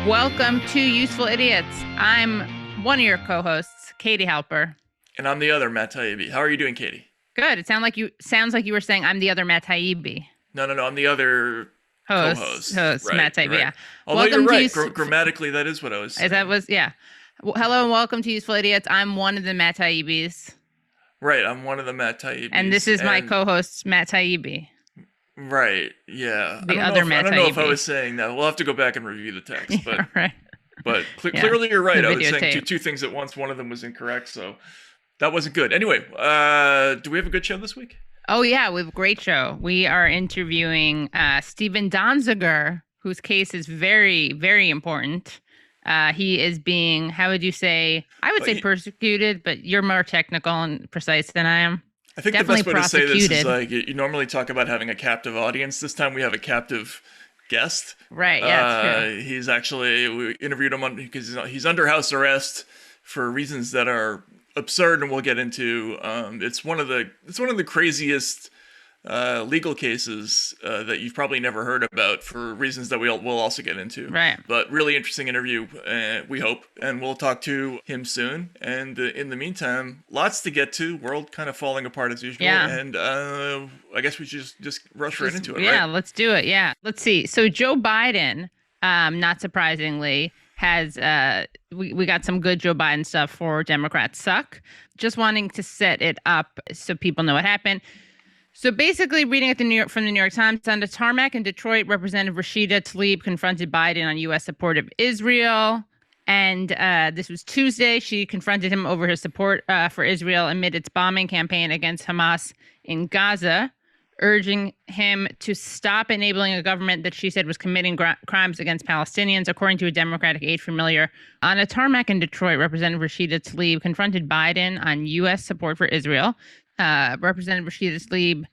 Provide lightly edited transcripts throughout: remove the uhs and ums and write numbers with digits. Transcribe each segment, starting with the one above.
Welcome to Useful Idiots. I'm one of your co-hosts, Katie Halper. And I'm the other, Matt Taibbi. How are you doing, Katie? Good. It sounds like you were saying I'm the other Matt Taibbi. No, I'm the other co-host. Right, Matt Taibbi, right. Yeah. Although welcome you're right. Grammatically, that is what I was saying. Yeah. Well, hello and welcome to Useful Idiots. I'm one of the Matt Taibbis. Right, I'm one of the Matt Taibbis. And this is my co-host, Matt Taibbi. Right, yeah. The other Matt Taibbi. I don't know if I was saying that. We'll have to go back and review the text. But, yeah, right. But clearly you're right. I was saying two things at once. One of them was incorrect, so that wasn't good. Anyway, do we have a good show this week? Oh, yeah, we have a great show. We are interviewing Steven Donziger, whose case is very, very important. He is being, how would you say, I would say persecuted, but you're more technical and precise than I am. I think definitely the best way to say this is like you normally talk about having a captive audience. This time we have a captive guest. Right, yeah, true. He's actually, we interviewed him because he's under house arrest for reasons that are absurd, and we'll get into. It's one of the craziest legal cases that you've probably never heard about for reasons that we'll also get into. Right. But really interesting interview, we hope, and we'll talk to him soon. And in the meantime, lots to get to. World kind of falling apart as usual. Yeah. And I guess we should just rush right into it. Yeah, right? Let's do it. Yeah. Let's see. So Joe Biden, not surprisingly, has we got some good Joe Biden stuff for Democrats Suck. Just wanting to set it up so people know what happened. So basically, reading at from the New York Times, on the tarmac in Detroit, Representative Rashida Tlaib confronted Biden on U.S. support of Israel. And this was Tuesday. She confronted him over his support for Israel amid its bombing campaign against Hamas in Gaza, urging him to stop enabling a government that she said was committing crimes against Palestinians. According to a Democratic aide familiar, on a tarmac in Detroit, Representative Rashida Tlaib confronted Biden on U.S. support for Israel. Representative Rashida Tlaib,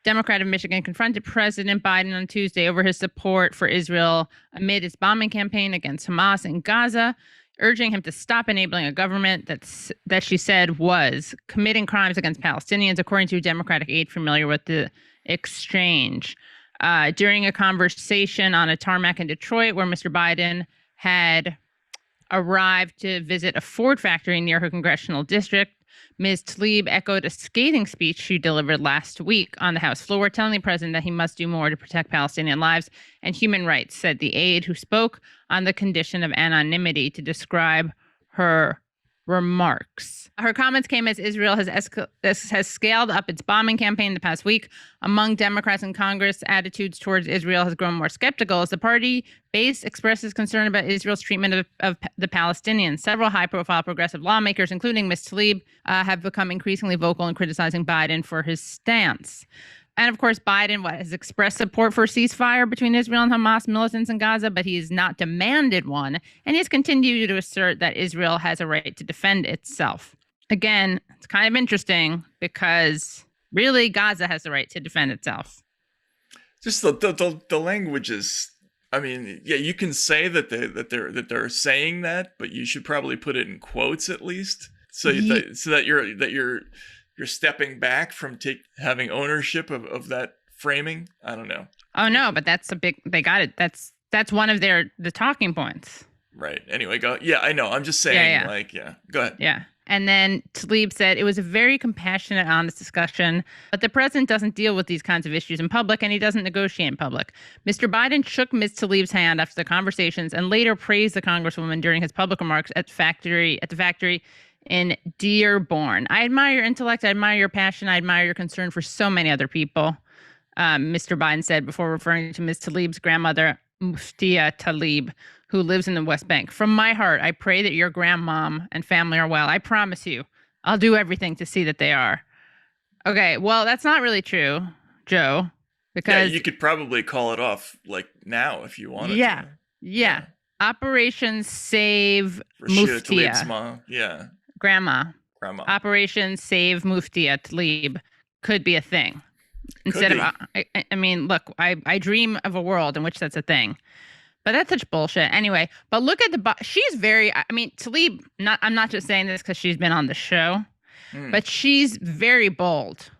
Democrat of Michigan, confronted President Biden on Tuesday over his support for Israel amid its bombing campaign against Hamas in Gaza, urging him to stop enabling a government that she said was committing crimes against Palestinians, according to a Democratic aide familiar with the exchange. During a conversation on a tarmac in Detroit, where Mr. Biden had arrived to visit a Ford factory near her congressional district, Ms. Tlaib echoed a scathing speech she delivered last week on the House floor, telling the president that he must do more to protect Palestinian lives and human rights, said the aide, who spoke on the condition of anonymity to describe her remarks. Her comments came as Israel has scaled up its bombing campaign the past week. Among Democrats in Congress, attitudes towards Israel has grown more skeptical as the party base expresses concern about Israel's treatment of the Palestinians. Several high-profile progressive lawmakers, including Ms. Tlaib, have become increasingly vocal in criticizing Biden for his stance. And of course, Biden has expressed support for a ceasefire between Israel and Hamas militants in Gaza, but he has not demanded one. And he's continued to assert that Israel has a right to defend itself. Again, it's kind of interesting because really Gaza has the right to defend itself. Just the language is, I mean, yeah, you can say that they're saying that, but you should probably put it in quotes at least, so that you're stepping back from having ownership of that framing. I don't know. Oh no, but they got it. That's one of the talking points. Right. Anyway, go. Yeah, I know. I'm just saying, go ahead. Yeah. And then Tlaib said it was a very compassionate, honest discussion, but the president doesn't deal with these kinds of issues in public, and he doesn't negotiate in public. Mr. Biden shook Ms. Tlaib's hand after the conversations and later praised the congresswoman during his public remarks at the factory in Dearborn. I admire your intellect, I admire your passion, I admire your concern for so many other people, Mr. Biden said before referring to Ms. Tlaib's grandmother, Muftia Tlaib, who lives in the West Bank. From my heart, I pray that your grandmom and family are well. I promise you, I'll do everything to see that they are. Okay, well, that's not really true, Joe, because... Yeah, you could probably call it off, like, now if you wanted to. Yeah. Operation Save Muftia. Tlaib's mom. Yeah. Grandma. Operation Save Muftia Tlaib could be a thing. Instead of, I mean, look, I dream of a world in which that's a thing. But that's such bullshit. Anyway, but look at she's very, I mean, Tlaib, I'm not just saying this because she's been on the show, but she's very bold.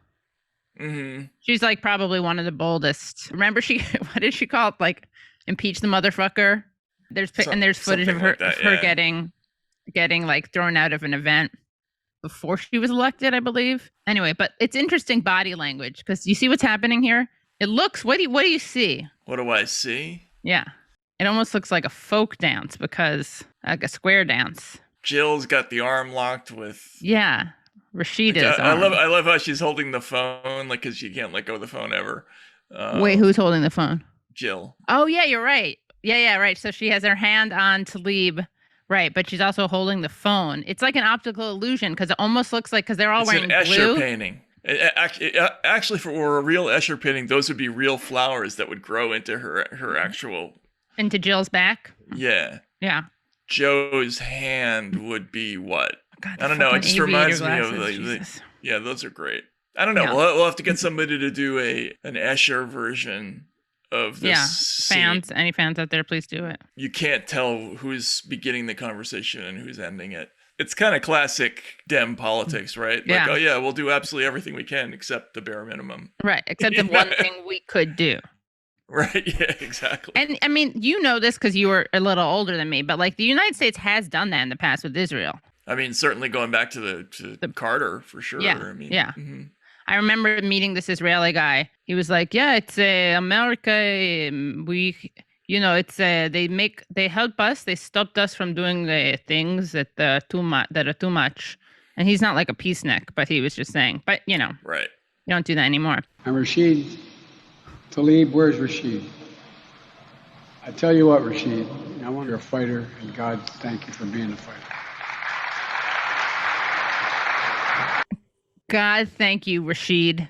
Mm-hmm. She's like probably one of the boldest. Remember what did she call it? Like, impeach the motherfucker? There's footage of her getting like thrown out of an event before she was elected, I believe. Anyway, but it's interesting body language because you see what's happening here. It looks. What do you see? What do I see? Yeah, it almost looks like a folk dance because like a square dance. Jill's got the arm locked with. Yeah, Rashida's arm. I love how she's holding the phone, like, because she can't let go of the phone ever. Wait, who's holding the phone? Jill. Oh yeah, you're right. Yeah, right. So she has her hand on Talib. Right, but she's also holding the phone. It's like an optical illusion because it almost looks like because they're all wearing blue. It's an Escher painting. Actually, for a real Escher painting, those would be real flowers that would grow into her actual. Into Jill's back. Yeah. Yeah. Joe's hand would be what? God, I don't know. It just reminds me of yeah, those are great. I don't know. Yeah. We'll have to get somebody to do an Escher version of this. Yeah, any fans out there, please do it. You can't tell who's beginning the conversation and who's ending it. It's kind of classic Dem politics, right? Like, oh yeah, we'll do absolutely everything we can except the bare minimum. Right, except the one thing we could do. Right, yeah, exactly. And I mean, you know this because you were a little older than me, but like the United States has done that in the past with Israel. I mean, certainly going back to the Carter for sure. Yeah, I mean, yeah. Mm-hmm. I remember meeting this Israeli guy. He was like, "Yeah, it's America. They help us. They stopped us from doing the things that are too much." And he's not like a peacenik, but he was just saying. But right? You don't do that anymore. And Rashid Talib, where's Rashid? I tell you what, Rashid, I want you're a fighter, and God, thank you for being a fighter. God, thank you, Rashid,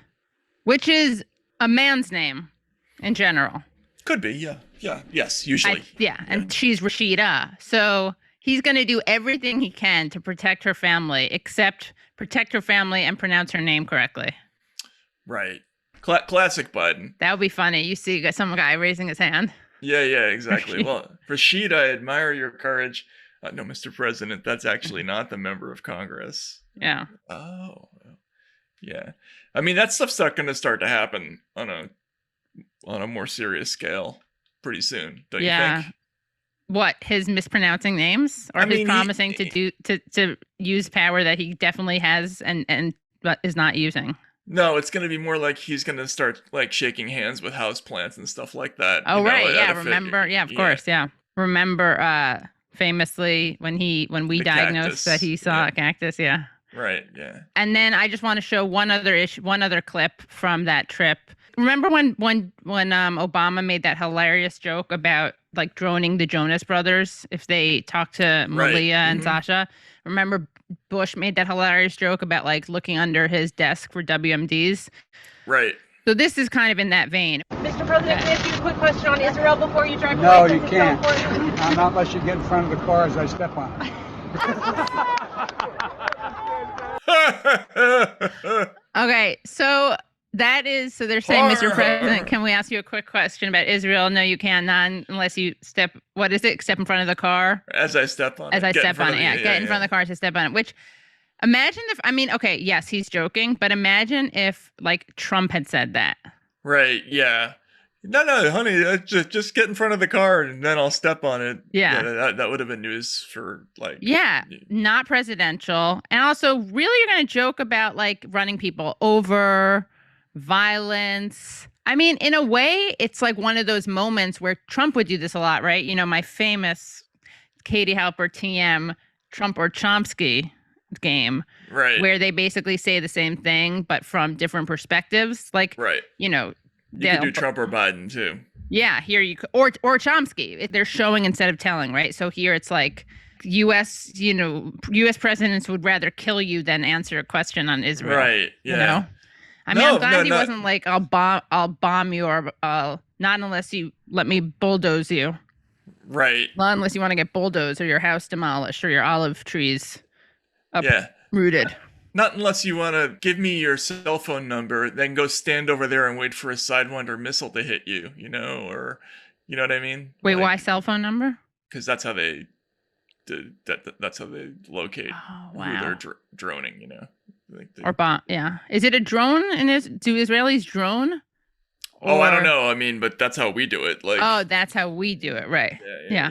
which is a man's name in general. Could be, yeah. Yes, usually. And she's Rashida. So he's going to do everything he can to protect her family, except protect her family and pronounce her name correctly. Right. Classic Biden. That would be funny. You see some guy raising his hand. Yeah, exactly. Rashid. Well, Rashid, I admire your courage. No, Mr. President, that's actually not the member of Congress. Yeah. Oh, yeah. I mean, that stuff's not going to start to happen on a more serious scale pretty soon, don't you think? What, his mispronouncing names, or his promising to use power that he definitely has and but is not using? No, it's going to be more like he's going to start like shaking hands with houseplants and stuff like that. Oh, right. Yeah. Remember? Yeah, of course. Yeah. Remember famously when we diagnosed cactus. That he saw a cactus. Yeah. Right. Yeah. And then I just want to show one other clip from that trip. Remember when Obama made that hilarious joke about like droning the Jonas Brothers if they talked to Malia and Sasha? Remember Bush made that hilarious joke about like looking under his desk for WMDs? Right. So this is kind of in that vein. Mr. President, can I ask you a quick question on Israel before you drive away? No, you can't. Not unless you get in front of the car as I step on it. Okay, so they're saying, Mr. President, can we ask you a quick question about Israel? No, you can't, not unless you step in front of the car? As I step on it. As I step on it, get in front of the car to step on it. Which, imagine if, yes, he's joking, but imagine if, like, Trump had said that. Right, yeah. No, honey, just get in front of the car and then I'll step on it. Yeah. That would have been news for, like... Yeah, not presidential. And also, really, you're going to joke about, like, running people over... violence. I mean, in a way, it's like one of those moments where Trump would do this a lot, right? My famous Katie Halper TM Trump or Chomsky game, right? Where they basically say the same thing, but from different perspectives. Like, right? You could do Trump or Biden too. Yeah, here you could, or Chomsky. They're showing instead of telling, right? So here it's like U.S. presidents would rather kill you than answer a question on Israel, right? Yeah. I mean, I'm glad he wasn't like, I'll bomb you, or not unless you let me bulldoze you. Right. Not unless you want to get bulldozed or your house demolished or your olive trees uprooted. Not unless you want to give me your cell phone number, then go stand over there and wait for a Sidewinder missile to hit you, or, you know what I mean? Wait, why cell phone number? Because that's how they that's how they locate who they're droning, Or bomb, yeah. Is it a drone? Do Israelis drone? Oh, I don't Or- know. I mean, but that's how we do it. Like, Oh, that's how we do it, right? yeah.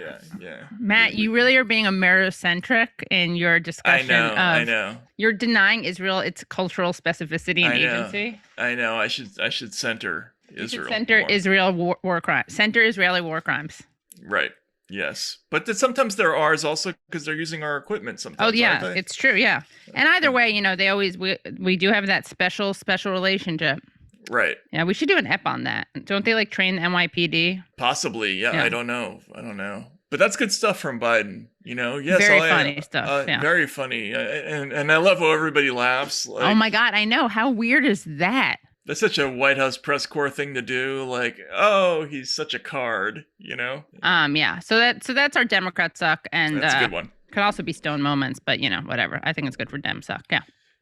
Matt, you really are being Americentric in your discussion I of know. you're denying Israel its cultural specificity and I know. agency. I know. I should center You should Israel. center more. Israel war crimes. Center Israeli war crimes. Right. Yes. But sometimes they're ours also because they're using our equipment sometimes. Oh yeah, aren't they? it's true. Yeah, and either way, they always we do have that special relationship. Right. Yeah, we should do an ep on that. Don't they like train the NYPD? Possibly. Yeah. Yeah. I don't know. But that's good stuff from Biden. Yes. Very funny stuff. Yeah. Very funny. And I love how everybody laughs. Like, Oh my God, I know. How weird is that? that's such a White House press corps thing to do. Like, oh, he's such a card. Yeah. So that's our Democrat suck, and That's a good one. could also be stone moments, but whatever. I think it's good for Dem suck. Yeah.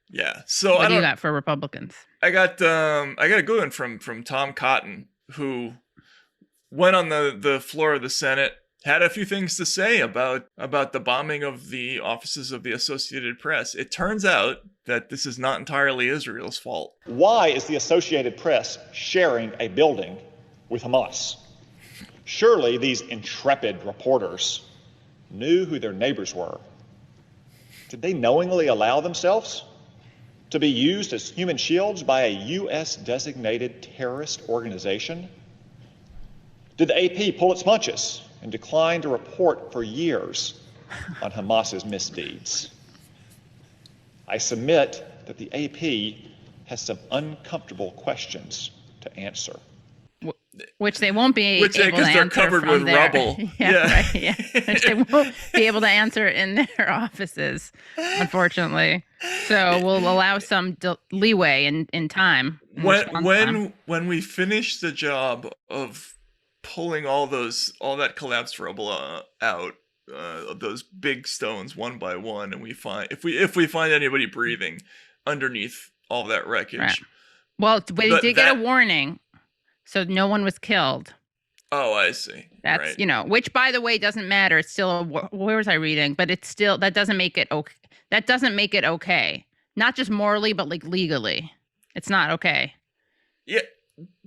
Yeah. So What do you got for Republicans? I got a good one from Tom Cotton, who went on the floor of the Senate, had a few things to say about the bombing of the offices of the Associated Press. It turns out that this is not entirely Israel's fault. Why is the Associated Press sharing a building with Hamas? Surely these intrepid reporters knew who their neighbors were. Did they knowingly allow themselves to be used as human shields by a U.S. designated terrorist organization? Did the AP pull its punches and decline to report for years on Hamas's misdeeds? I submit that the AP has some uncomfortable questions to answer. Which they won't be able to because answer they're covered from with their, rubble. Right, yeah. Which they won't be able to answer in their offices, unfortunately. So we'll allow some leeway in time. When we finish the job of pulling all that collapsed rubble out of those big stones one by one, and we find if we find anybody breathing underneath all that wreckage. Right. Well, but he did get a warning. So no one was killed. Oh, I see. That's, right. Which, by the way, doesn't matter. It's still, where was I reading? But it's still, that doesn't make it okay. That doesn't make it okay. Not just morally, but like legally. It's not okay. Yeah,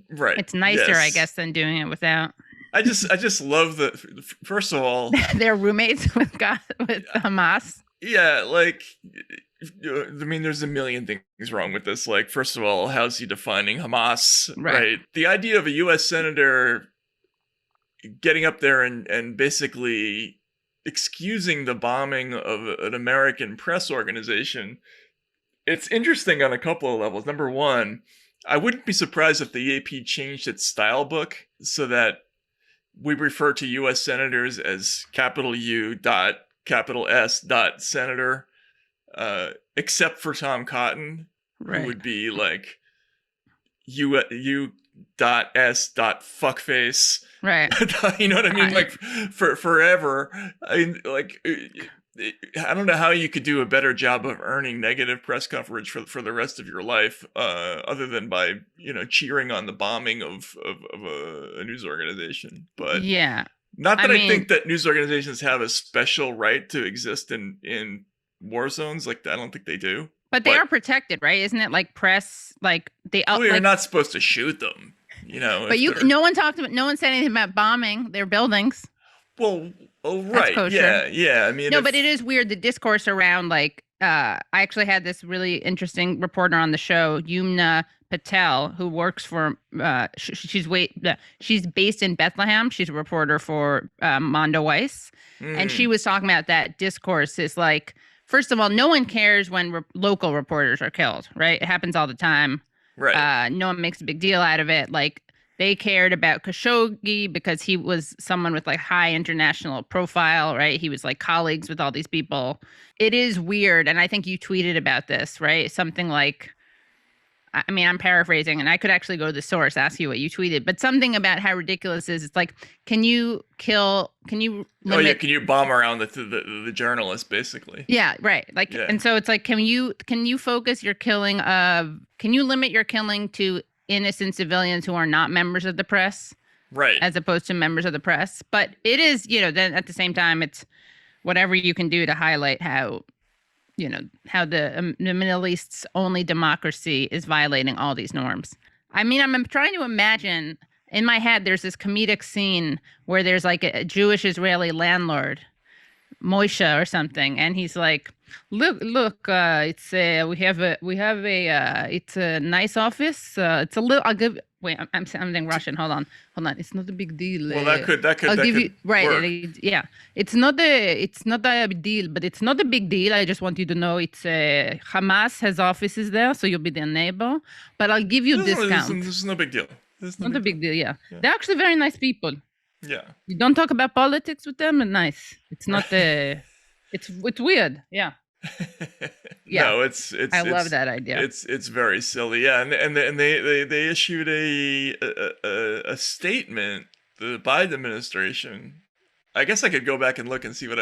right. It's nicer, yes. I guess, than doing it without. I just love first of all. They're roommates with Hamas. Yeah, like, I mean, there's a million things wrong with this. Like, first of all, how's he defining Hamas? Right. The idea of a U.S. senator getting up there and basically excusing the bombing of an American press organization, it's interesting on a couple of levels. Number one, I wouldn't be surprised if the AP changed its style book so that we refer to U.S. senators as capital U dot capital S dot senator, except for Tom Cotton, who would be like U dot S dot fuckface. Right. You know what I mean? Like for forever. I mean, like, I don't know how you could do a better job of earning negative press coverage for the rest of your life, other than by cheering on the bombing of a news organization. But yeah. Not that I think that news organizations have a special right to exist in war zones. Like, I don't think they do. But they are protected, right? Isn't it like press? Like they. Well, you're not supposed to shoot them, But no one said anything about bombing their buildings. Well, right, yeah. I mean, but it is weird the discourse around like. I actually had this really interesting reporter on the show, Yumna Patel, who works for. She's based in Bethlehem. She's a reporter for Mondo Weiss, and she was talking about that discourse is like. First of all, no one cares when local reporters are killed, right? It happens all the time. Right. No one makes a big deal out of it. Like, they cared about Khashoggi because he was someone with, like, high international profile, right? He was, like, colleagues with all these people. It is weird, and I think you tweeted about this, right? Something like, I mean, I'm paraphrasing, and I could actually go to the source, ask you what you tweeted, but something about how ridiculous it is. It's like, can you limit... can you bomb around the journalist, basically? Yeah, right. Like, and so it's like, can you focus your killing can you limit your killing to innocent civilians who are not members of the press? Right. As opposed to members of the press. But it is, then at the same time, it's whatever you can do to highlight how the Middle East's only democracy is violating all these norms. I mean, I'm trying to imagine in my head. There's this comedic scene where there's like a Jewish Israeli landlord, Moshe or something, and he's like, "Look, it's it's a nice office. It's a little. I'll give. Wait, I'm sounding Russian. Hold on. It's not a big deal. Well, that could I'll that give could you right. work. Yeah, it's not a big deal, but it's not a big deal. I just want you to know it's Hamas has offices there, so you'll be their neighbor. But I'll give you discount. This is no big deal. This is no Not a big deal. Yeah. Yeah. They're actually very nice people. Yeah. You don't talk about politics with them, and nice. It's not it's weird. Yeah. Yeah. No, it's I love that idea. It's very silly. Yeah, and they issued a statement. The Biden administration. I guess I could go back and look and see what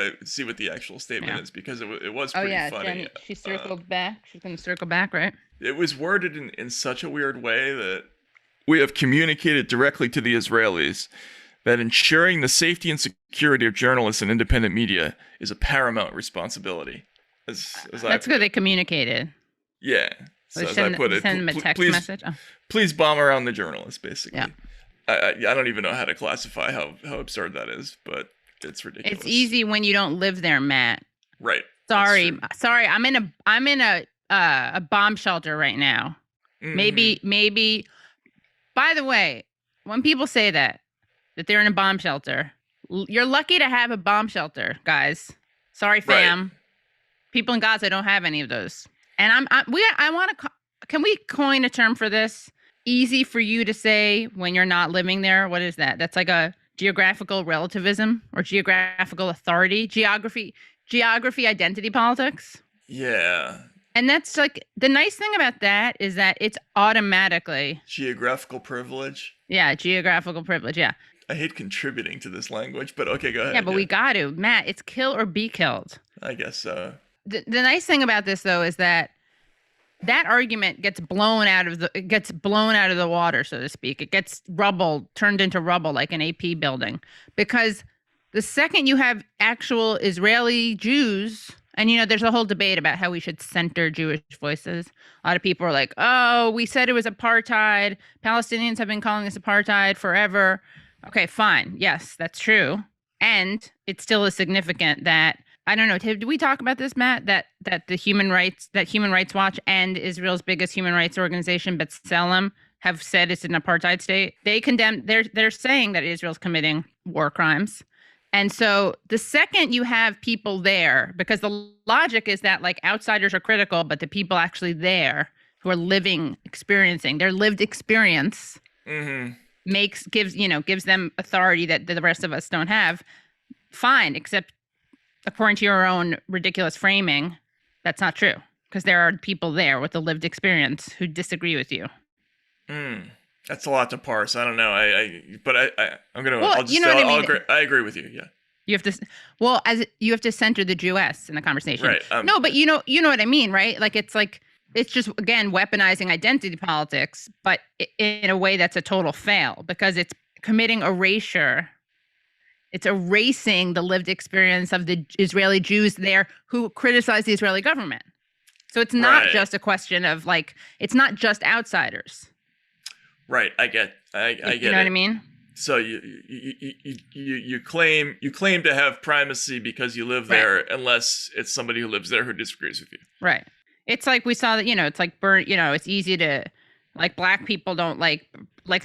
the actual statement is, because it was pretty funny. Jenny, she circled back. She's gonna circle back, right? It was worded in such a weird way that we have communicated directly to the Israelis that ensuring the safety and security of journalists and independent media is a paramount responsibility. That's good. They communicated. Yeah. So as I put it, send them a text message. Oh. Please bomb around the journalists, basically. Yeah. I don't even know how to classify how absurd that is, but it's ridiculous. It's easy when you don't live there, Matt. Right. Sorry. I'm in a bomb shelter right now. Mm-hmm. Maybe. By the way, when people say that they're in a bomb shelter, you're lucky to have a bomb shelter, guys. Sorry, fam. Right. People in Gaza don't have any of those. And can we coin a term for this? Easy for you to say when you're not living there. What is that? That's like a geographical relativism or geographical authority, geography identity politics. Yeah. And that's like the nice thing about that is that it's automatically geographical privilege. Yeah, geographical privilege. Yeah. I hate contributing to this language, but okay, go ahead. Yeah, but we got to, Matt. It's kill or be killed. I guess so. The nice thing about this, though, is that argument gets blown out of the water, so to speak. It gets turned into rubble like an AP building, because the second you have actual Israeli Jews, and there's a whole debate about how we should center Jewish voices. A lot of people are like, "Oh, we said it was apartheid. Palestinians have been calling this apartheid forever." Okay, fine. Yes, that's true, and it still is significant that. I don't know. Did we talk about this, Matt? That Human Rights Watch and Israel's biggest human rights organization, B'Tselem, have said it's an apartheid state. They condemn. They're saying that Israel's committing war crimes, and so the second you have people there, because the logic is that like outsiders are critical, but the people actually there who are experiencing their lived experience gives them authority that the rest of us don't have. Fine, except. According to your own ridiculous framing, that's not true, because there are people there with a lived experience who disagree with you. That's a lot to parse. I don't know. I'm gonna. Well, I'll just. I'll agree. I agree with you. Yeah. You have to. Well, you have to center the Jewess in the conversation. Right. No, but you know what I mean, right? It's just again weaponizing identity politics, but in a way that's a total fail, because it's committing erasure. It's erasing the lived experience of the Israeli Jews there who criticize the Israeli government. So it's not just a question of it's not just outsiders. Right. I get You know what I mean? So you claim to have primacy because you live there, unless it's somebody who lives there who disagrees with you. Right. It's like we saw that, it's like it's easy to black people don't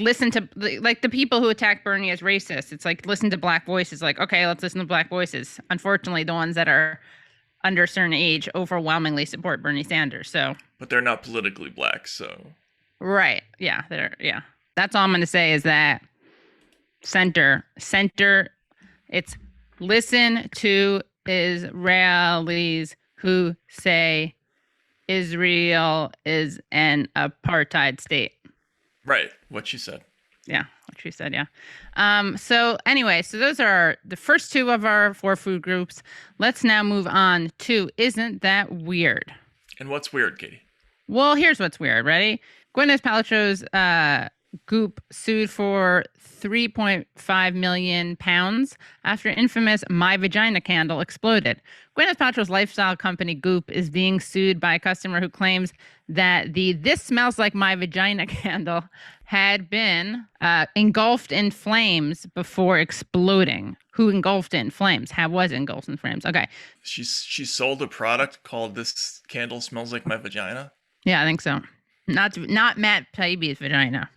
listen to the people who attack Bernie as racist. It's like listen to black voices. Okay, let's listen to black voices. Unfortunately, the ones that are under a certain age overwhelmingly support Bernie Sanders. But they're not politically black, so. Right. Yeah. That's all I'm going to say is that center. It's listen to Israelis who say Israel is an apartheid state. Right. What she said. Yeah. What she said. Yeah. So anyway, those are the first two of our 4 food groups. Let's now move on to Isn't That Weird? And what's weird, Katie? Well, here's what's weird. Ready? Gwyneth Paltrow's Goop sued for £3.5 million after infamous My Vagina candle exploded. Gwyneth Paltrow's lifestyle company Goop is being sued by a customer who claims that the "This Smells Like My Vagina" candle had been engulfed in flames before exploding. Who engulfed it in flames? How was it engulfed in flames? Okay. She sold a product called "This Candle Smells Like My Vagina." Yeah, I think so. Not Matt Taibbi's vagina.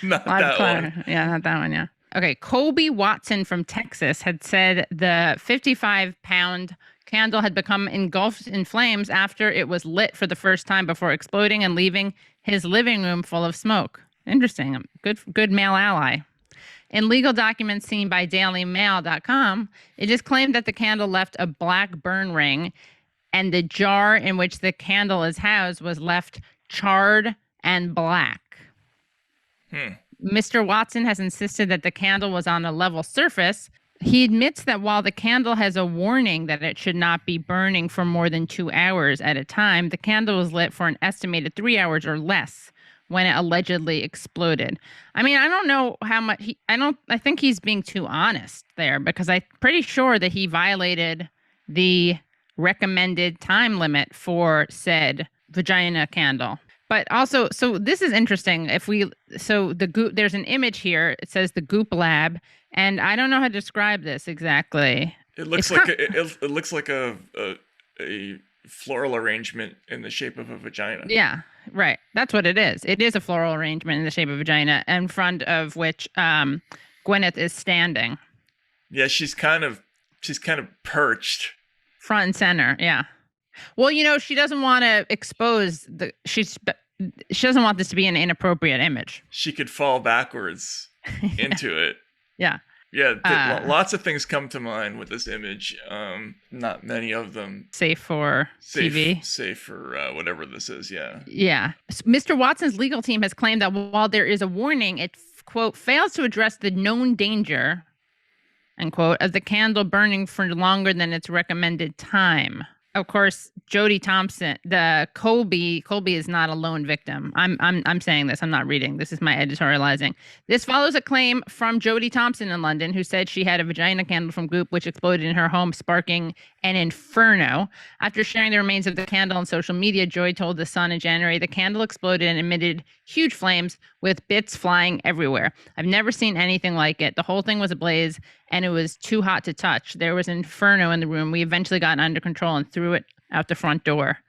Not that one. Yeah, not that one. Yeah. Okay. Colby Watson from Texas had said the 55-pound candle had become engulfed in flames after it was lit for the first time before exploding and leaving his living room full of smoke. Interesting. Good male ally. In legal documents seen by DailyMail.com, it is claimed that the candle left a black burn ring, and the jar in which the candle is housed was left charred and black. Mr. Watson has insisted that the candle was on a level surface. He admits that while the candle has a warning that it should not be burning for more than 2 hours at a time, the candle was lit for an estimated 3 hours or less when it allegedly exploded. I mean, I don't know how much I think he's being too honest there, because I'm pretty sure that he violated the recommended time limit for said vagina candle. But also, so this is interesting. The Goop, there's an image here. It says the Goop Lab, and I don't know how to describe this exactly. It looks it looks like a floral arrangement in the shape of a vagina. Yeah, right. That's what it is. It is a floral arrangement in the shape of a vagina, in front of which Gwyneth is standing. Yeah, she's kind of perched. Front and center, yeah. Well, she doesn't want to expose she doesn't want this to be an inappropriate image. She could fall backwards into it. Yeah. Yeah, lots of things come to mind with this image. Not many of them safe for TV. Safe for whatever this is, yeah. Yeah. Mr. Watson's legal team has claimed that while there is a warning, it, quote, fails to address the known danger, unquote, of the candle burning for longer than its recommended time. Of course, Jody Thompson, the Colby is not a lone victim. I'm saying this. I'm not reading. This is my editorializing. This follows a claim from Jody Thompson in London, who said she had a vagina candle from Goop, which exploded in her home, sparking an inferno. After sharing the remains of the candle on social media, Joy told The Sun in January the candle exploded and emitted huge flames with bits flying everywhere. I've never seen anything like it. The whole thing was ablaze, and it was too hot to touch. There was an inferno in the room. We eventually got it under control and threw it out the front door.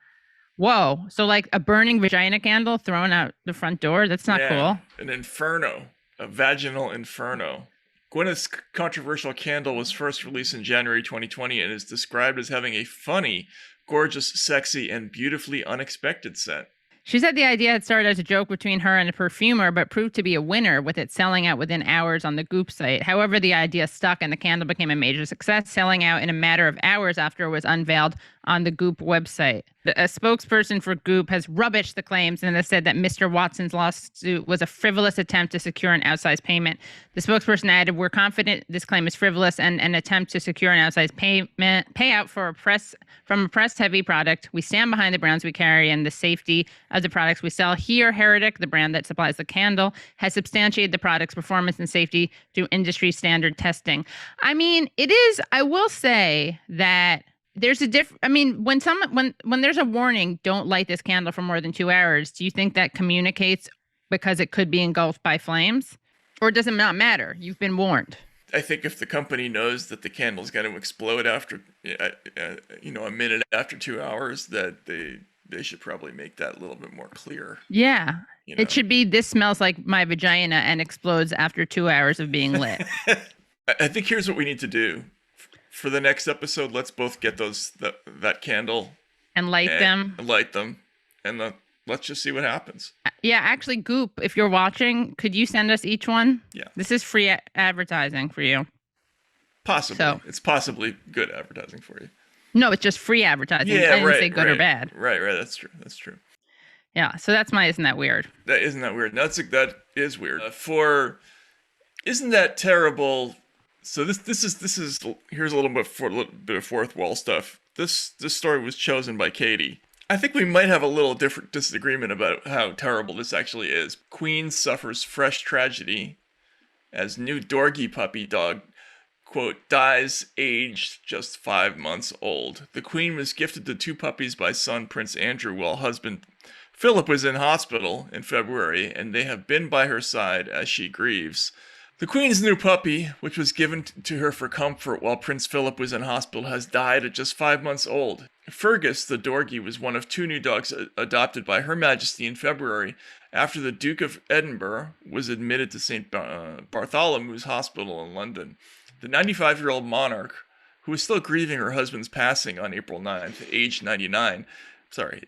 Whoa. So like a burning vagina candle thrown out the front door? That's not cool. An inferno. A vaginal inferno. Gwyneth's controversial candle was first released in January 2020 and is described as having a funny, gorgeous, sexy, and beautifully unexpected scent. She said the idea had started as a joke between her and a perfumer, but proved to be a winner, with it selling out within hours on the Goop site. However, the idea stuck and the candle became a major success, selling out in a matter of hours after it was unveiled on the Goop website. A spokesperson for Goop has rubbished the claims and has said that Mr. Watson's lawsuit was a frivolous attempt to secure an outsized payment. The spokesperson added, "We're confident this claim is frivolous and an attempt to secure an outsized payout from a press-heavy product. We stand behind the brands we carry and the safety of the products we sell. Here, Heretic, the brand that supplies the candle, has substantiated the product's performance and safety through industry standard testing." I mean, it is, I will say that there's a when there's a warning, don't light this candle for more than 2 hours, do you think that communicates because it could be engulfed by flames? Or does it not matter? You've been warned. I think if the company knows that the candle's going to explode after, a minute after 2 hours, that they should probably make that a little bit more clear. Yeah. It should be, this smells like my vagina and explodes after 2 hours of being lit. I think here's what we need to do. For the next episode, let's both get that candle. And light them. And let's just see what happens. Yeah, actually, Goop, if you're watching, could you send us each one? Yeah. This is free advertising for you. Possibly. So, it's possibly good advertising for you. No, it's just free advertising. Yeah, I didn't say good or bad. Right. That's true. Yeah, so that's my, isn't that weird? That weird. That is weird. Isn't that terrible? So this is here's a little bit of fourth wall stuff. This story was chosen by Katie. I think we might have a little different disagreement about how terrible this actually is. Queen suffers fresh tragedy as new Dorgy puppy dog quote, dies aged just 5 months old. The Queen was gifted the 2 puppies by son Prince Andrew while husband Philip was in hospital in February, and they have been by her side as she grieves. The Queen's new puppy, which was given to her for comfort while Prince Philip was in hospital, has died at just 5 months old. Fergus, the Dorgie, was one of 2 new dogs adopted by Her Majesty in February after the Duke of Edinburgh was admitted to St. Bartholomew's Hospital in London. The 95-year-old monarch, who is still grieving her husband's passing on April 9th, aged 99,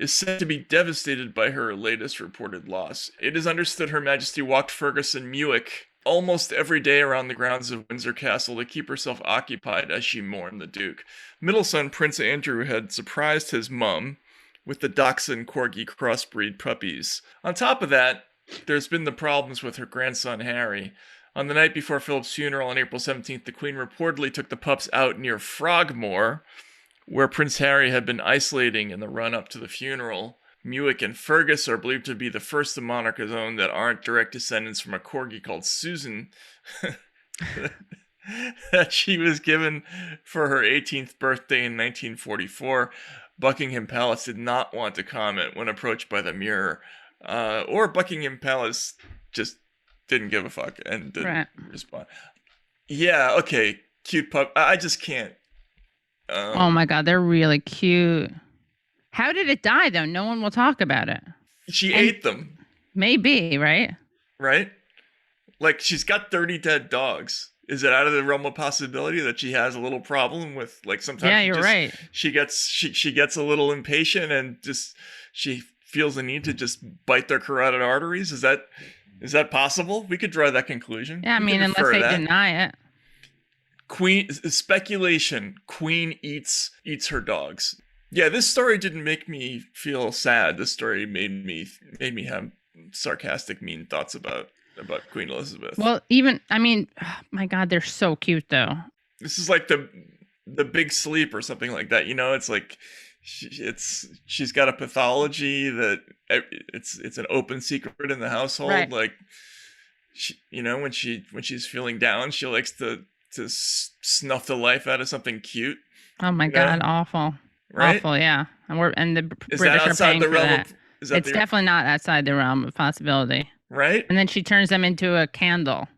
is said to be devastated by her latest reported loss. It is understood Her Majesty walked Fergus and Muick almost every day around the grounds of Windsor Castle to keep herself occupied as she mourned the Duke. Middle son Prince Andrew had surprised his mum with the Dachshund Corgi crossbreed puppies. On top of that, there's been the problems with her grandson Harry. On the night before Philip's funeral on April 17th, the Queen reportedly took the pups out near Frogmore, where Prince Harry had been isolating in the run-up to the funeral. Muick and Fergus are believed to be the first the monarch has owned that aren't direct descendants from a corgi called Susan that she was given for her 18th birthday in 1944. Buckingham Palace did not want to comment when approached by the Mirror, or Buckingham Palace just didn't give a fuck and didn't respond. Yeah, okay, cute pup. I just can't. Oh my God, they're really cute. How did it die, though? No one will talk about it. She ate them. Maybe, right? Right? Like, she's got 30 dead dogs. Is it out of the realm of possibility that she has a little problem with, like, sometimes yeah, you're right. She gets a little impatient and just she feels the need to just bite their carotid arteries? Is that possible? We could draw that conclusion. Yeah, I mean, unless they deny it. Queen speculation. Queen eats her dogs. Yeah, this story didn't make me feel sad. This story made me have sarcastic, mean thoughts about Queen Elizabeth. Well, oh my God, they're so cute though. This is like the Big Sleep or something like that. You know, it's like she's got a pathology that it's an open secret in the household. Right. Like, when she's feeling down, she likes to snuff the life out of something cute. Oh my God, awful. Right? Awful, yeah. And the is British that outside are paying the for realm that. It's definitely not outside the realm of possibility. Right? And then she turns them into a candle.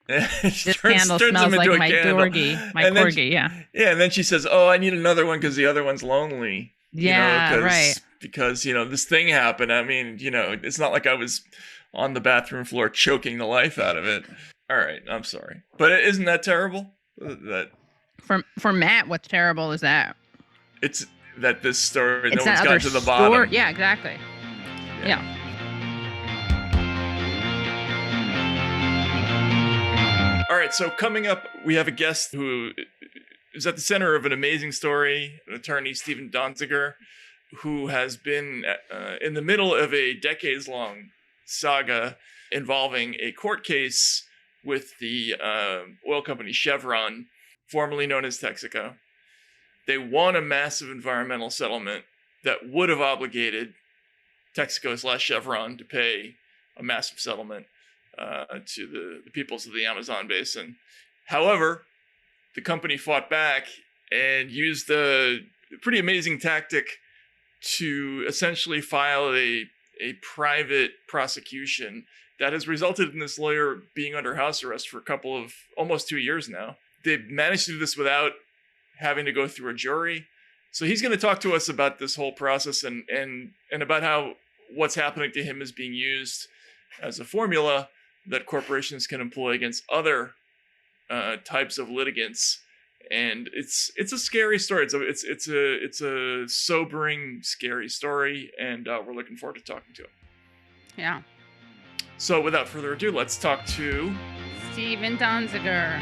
This candle turns smells like my candle. Dorgie, my corgi, yeah. Yeah, and then she says, "Oh, I need another one because the other one's lonely." Yeah, right. Because this thing happened. I mean, it's not like I was on the bathroom floor choking the life out of it. All right, I'm sorry, but isn't that terrible? That for Matt, what's terrible is that it's that this story it's no one's gotten to the bottom. Yeah, exactly. Yeah. All right, so coming up, we have a guest who is at the center of an amazing story, an attorney, Steven Donziger, who has been in the middle of a decades-long saga involving a court case with the oil company Chevron, formerly known as Texaco. They won a massive environmental settlement that would have obligated Texaco/Chevron to pay a massive settlement to the peoples of the Amazon basin. However, the company fought back and used a pretty amazing tactic to essentially file a private prosecution that has resulted in this lawyer being under house arrest for almost 2 years now. They managed to do this without having to go through a jury. So he's going to talk to us about this whole process and about how what's happening to him is being used as a formula that corporations can employ against other types of litigants. And it's a scary story. It's a sobering, scary story, and we're looking forward to talking to him. Yeah. So without further ado, let's talk to Steven Donziger.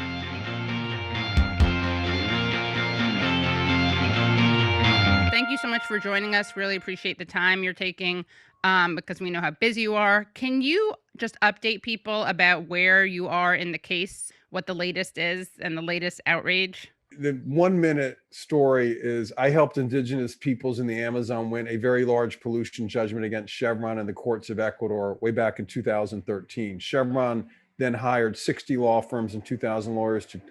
Thank you so much for joining us. Really appreciate the time you're taking because we know how busy you are. Can you just update people about where you are in the case, what the latest is, and the latest outrage? The 1 minute story is I helped indigenous peoples in the Amazon win a very large pollution judgment against Chevron in the courts of Ecuador way back in 2013. Chevron then hired 60 law firms and 2,000 lawyers to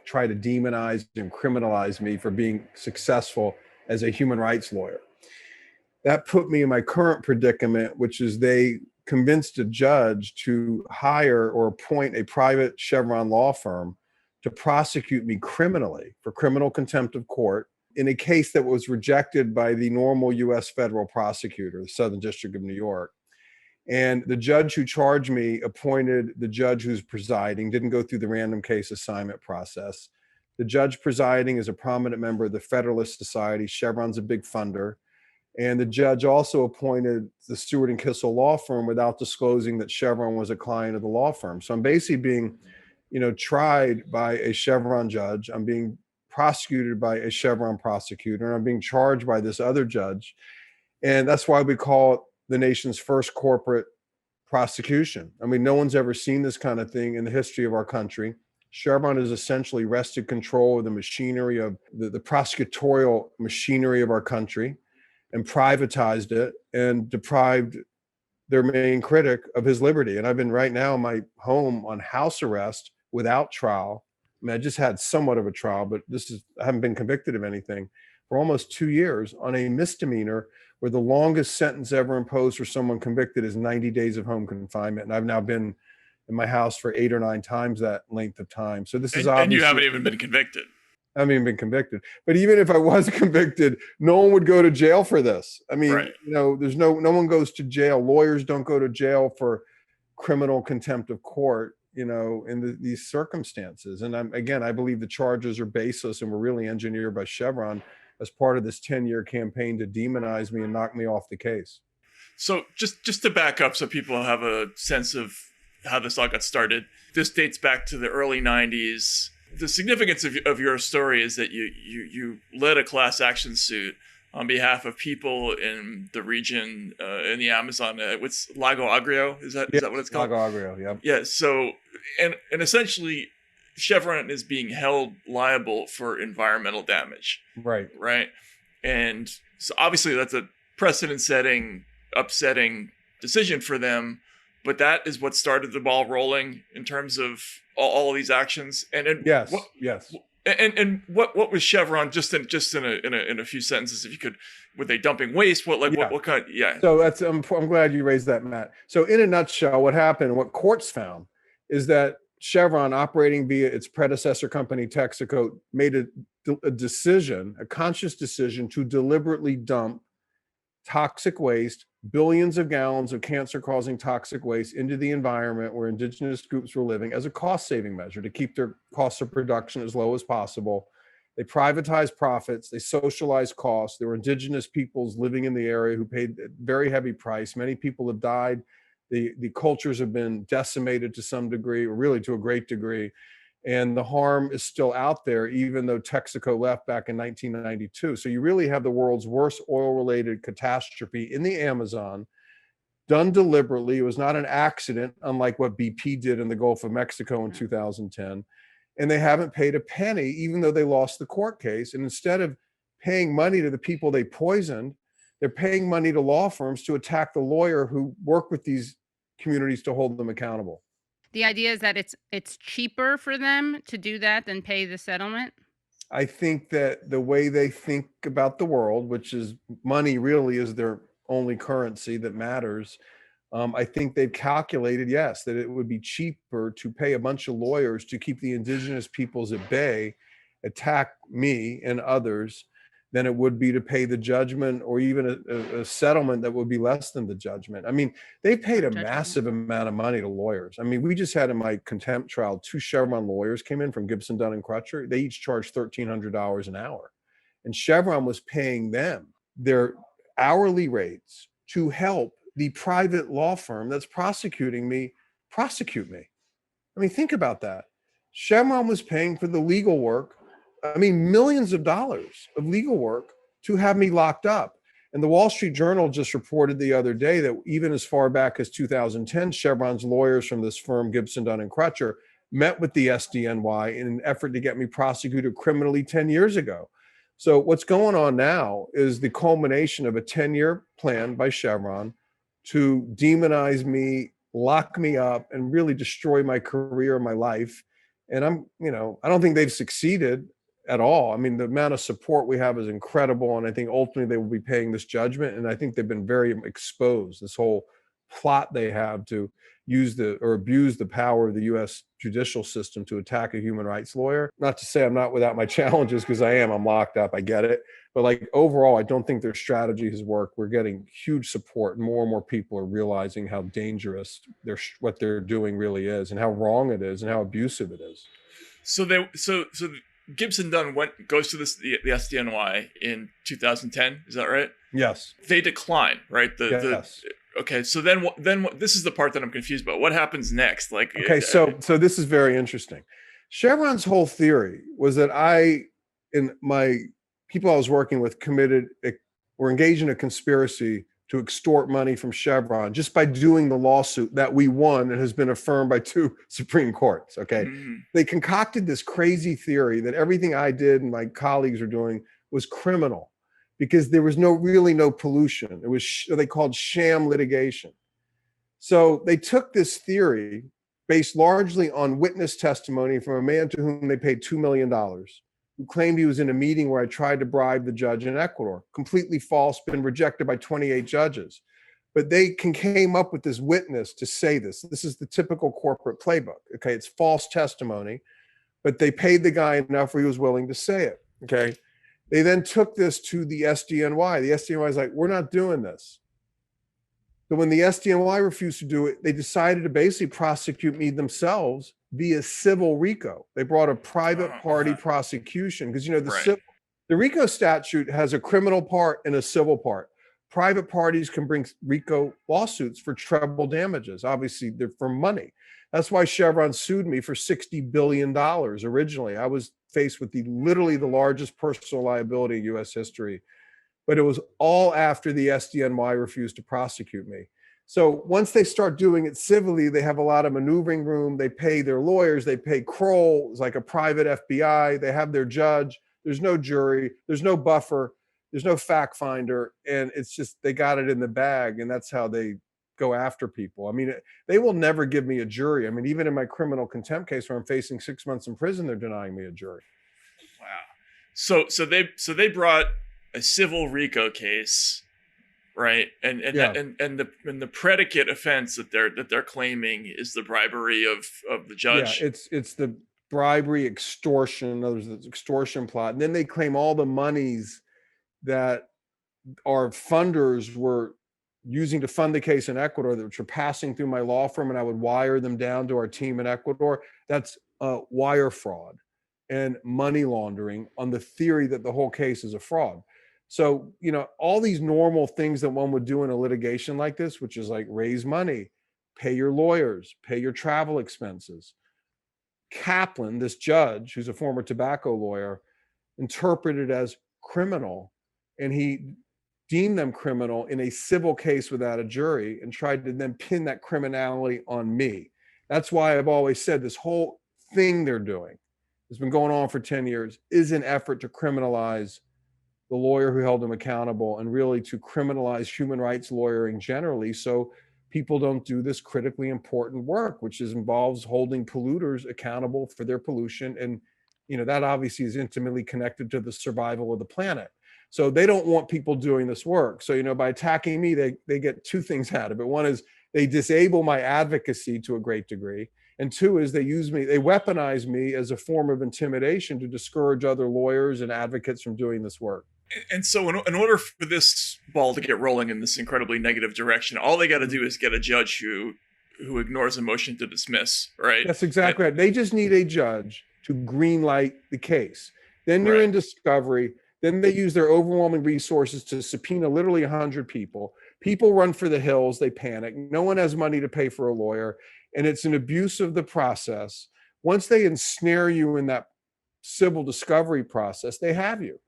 try to demonize and criminalize me for being successful as a human rights lawyer. That put me in my current predicament, which is they convinced a judge to hire or appoint a private Chevron law firm to prosecute me criminally for criminal contempt of court in a case that was rejected by the normal U.S. federal prosecutor, the Southern District of New York. And the judge who charged me appointed the judge who's presiding, didn't go through the random case assignment process. The judge presiding is a prominent member of the Federalist Society. Chevron's a big funder. And the judge also appointed the Stewart and Kissel law firm without disclosing that Chevron was a client of the law firm. So I'm basically being, tried by a Chevron judge. I'm being prosecuted by a Chevron prosecutor, and I'm being charged by this other judge. And that's why we call it the nation's first corporate prosecution. I mean, no one's ever seen this kind of thing in the history of our country. Chevron has essentially wrested control of the machinery of the prosecutorial machinery of our country and privatized it and deprived their main critic of his liberty. And I've been right now in my home on house arrest without trial. I mean, I just had somewhat of a trial, but I haven't been convicted of anything for almost 2 years on a misdemeanor where the longest sentence ever imposed for someone convicted is 90 days of home confinement. And I've now been in my house for 8 or 9 times that length of time. So this is obviously— And you haven't even been convicted. I haven't even been convicted. But even if I was convicted, no one would go to jail for this. I mean, Right. There's no one goes to jail. Lawyers don't go to jail for criminal contempt of court, in these circumstances. And I believe the charges are baseless and were really engineered by Chevron as part of this 10-year campaign to demonize me and knock me off the case. So just to back up so people have a sense of how this all got started, this dates back to the early 90s. The significance of your story is that you led a class action suit on behalf of people in the region, in the Amazon. What's Lago Agrio? Is that what it's called? Lago Agrio, yeah. Yeah. So, and essentially, Chevron is being held liable for environmental damage. Right. Right. And so obviously that's a precedent-setting, upsetting decision for them. But that is what started the ball rolling in terms of all of these actions. Yes. And what was Chevron? Just in a few sentences, if you could, were they dumping waste? What kind? Yeah. So I'm glad you raised that, Matt. So in a nutshell, what happened? What courts found is that Chevron, operating via its predecessor company Texaco, made a conscious decision to deliberately dump toxic waste, billions of gallons of cancer-causing toxic waste into the environment where indigenous groups were living as a cost-saving measure to keep their costs of production as low as possible. They privatized profits, they socialized costs. There were indigenous peoples living in the area who paid a very heavy price. Many people have died. The cultures have been decimated to some degree, or really to a great degree. And the harm is still out there, even though Texaco left back in 1992. So you really have the world's worst oil-related catastrophe in the Amazon, done deliberately. It was not an accident, unlike what BP did in the Gulf of Mexico in 2010. And they haven't paid a penny, even though they lost the court case. And instead of paying money to the people they poisoned, they're paying money to law firms to attack the lawyer who work with these communities to hold them accountable. The idea is that it's cheaper for them to do that than pay the settlement? I think that the way they think about the world, which is money really is their only currency that matters, I think they've calculated, yes, that it would be cheaper to pay a bunch of lawyers to keep the indigenous peoples at bay, attack me and others, than it would be to pay the judgment or even a settlement that would be less than the judgment. I mean, they paid a massive amount of money to lawyers. I mean, we just had in my contempt trial, 2 Chevron lawyers came in from Gibson, Dunn and Crutcher. They each charged $1,300 an hour. And Chevron was paying them their hourly rates to help the private law firm that's prosecuting me prosecute me. I mean, think about that. Chevron was paying for the legal work, millions of dollars of legal work to have me locked up. And the Wall Street Journal just reported the other day that even as far back as 2010, Chevron's lawyers from this firm, Gibson, Dunn and Crutcher, met with the SDNY in an effort to get me prosecuted criminally 10 years ago. So what's going on now is the culmination of a 10-year plan by Chevron to demonize me lock me up, and really destroy my career and my life. And I don't think they've succeeded at all. I mean, the amount of support we have is incredible. And I think ultimately they will be paying this judgment. And I think they've been very exposed, this whole plot they have to use or abuse the power of the US judicial system to attack a human rights lawyer. Not to say I'm not without my challenges, because I'm locked up, I get it. But like overall, I don't think their strategy has worked. We're getting huge support, and more people are realizing how dangerous what they're doing really is, and how wrong it is, and how abusive it is. So Gibson Dunn goes to the SDNY in 2010. Is that right? Yes. They decline, right? Yes. Okay. So then this is the part that I'm confused about. What happens next? Okay. So this is very interesting. Chevron's whole theory was that my people I was working with were engaged in a conspiracy to extort money from Chevron just by doing the lawsuit that we won and has been affirmed by 2 Supreme Courts. Okay. Mm-hmm. They concocted this crazy theory that everything I did and my colleagues were doing was criminal because there was really no pollution. It was they called sham litigation. So they took this theory based largely on witness testimony from a man to whom they paid $2 million, who claimed he was in a meeting where I tried to bribe the judge in Ecuador. Completely false, been rejected by 28 judges. But they came up with this witness to say this. This is the typical corporate playbook. Okay, it's false testimony, but they paid the guy enough where he was willing to say it. Okay, they then took this to the SDNY. The SDNY is like, we're not doing this. So when the SDNY refused to do it, they decided to basically prosecute me themselves via civil RICO. They brought a private party prosecution because, the RICO statute has a criminal part and a civil part. Private parties can bring RICO lawsuits for treble damages. Obviously, they're for money. That's why Chevron sued me for $60 billion originally. I was faced with literally the largest personal liability in U.S. history. But it was all after the SDNY refused to prosecute me. So once they start doing it civilly, they have a lot of maneuvering room. They pay their lawyers. They pay Kroll. It's like a private FBI. They have their judge. There's no jury. There's no buffer. There's no fact finder. And it's just, they got it in the bag. And that's how they go after people. I mean, they will never give me a jury. I mean, even in my criminal contempt case where I'm facing 6 months in prison, they're denying me a jury. Wow. So they brought a civil RICO case, right? And the predicate offense that they're claiming is the bribery of the judge. Yeah, it's the bribery, extortion. In other words, the extortion plot. And then they claim all the monies that our funders were using to fund the case in Ecuador, which were passing through my law firm, and I would wire them down to our team in Ecuador. That's wire fraud and money laundering on the theory that the whole case is a fraud. So, all these normal things that one would do in a litigation like this, which is like raise money, pay your lawyers, pay your travel expenses. Kaplan, this judge, who's a former tobacco lawyer, interpreted as criminal, and he deemed them criminal in a civil case without a jury and tried to then pin that criminality on me. That's why I've always said this whole thing they're doing, it's been going on for 10 years, is an effort to criminalize the lawyer who held him accountable and really to criminalize human rights lawyering generally, so people don't do this critically important work, which involves holding polluters accountable for their pollution. And, that obviously is intimately connected to the survival of the planet. So they don't want people doing this work. So, by attacking me, they get 2 things out of it. One is they disable my advocacy to a great degree. And 2 is they weaponize me as a form of intimidation to discourage other lawyers and advocates from doing this work. And so in order for this ball to get rolling in this incredibly negative direction, all they got to do is get a judge who ignores a motion to dismiss, right? That's exactly right. They just need a judge to green light the case. Then you're in discovery. Then they use their overwhelming resources to subpoena literally 100 people. People run for the hills. They panic. No one has money to pay for a lawyer. And it's an abuse of the process. Once they ensnare you in that civil discovery process, they have you.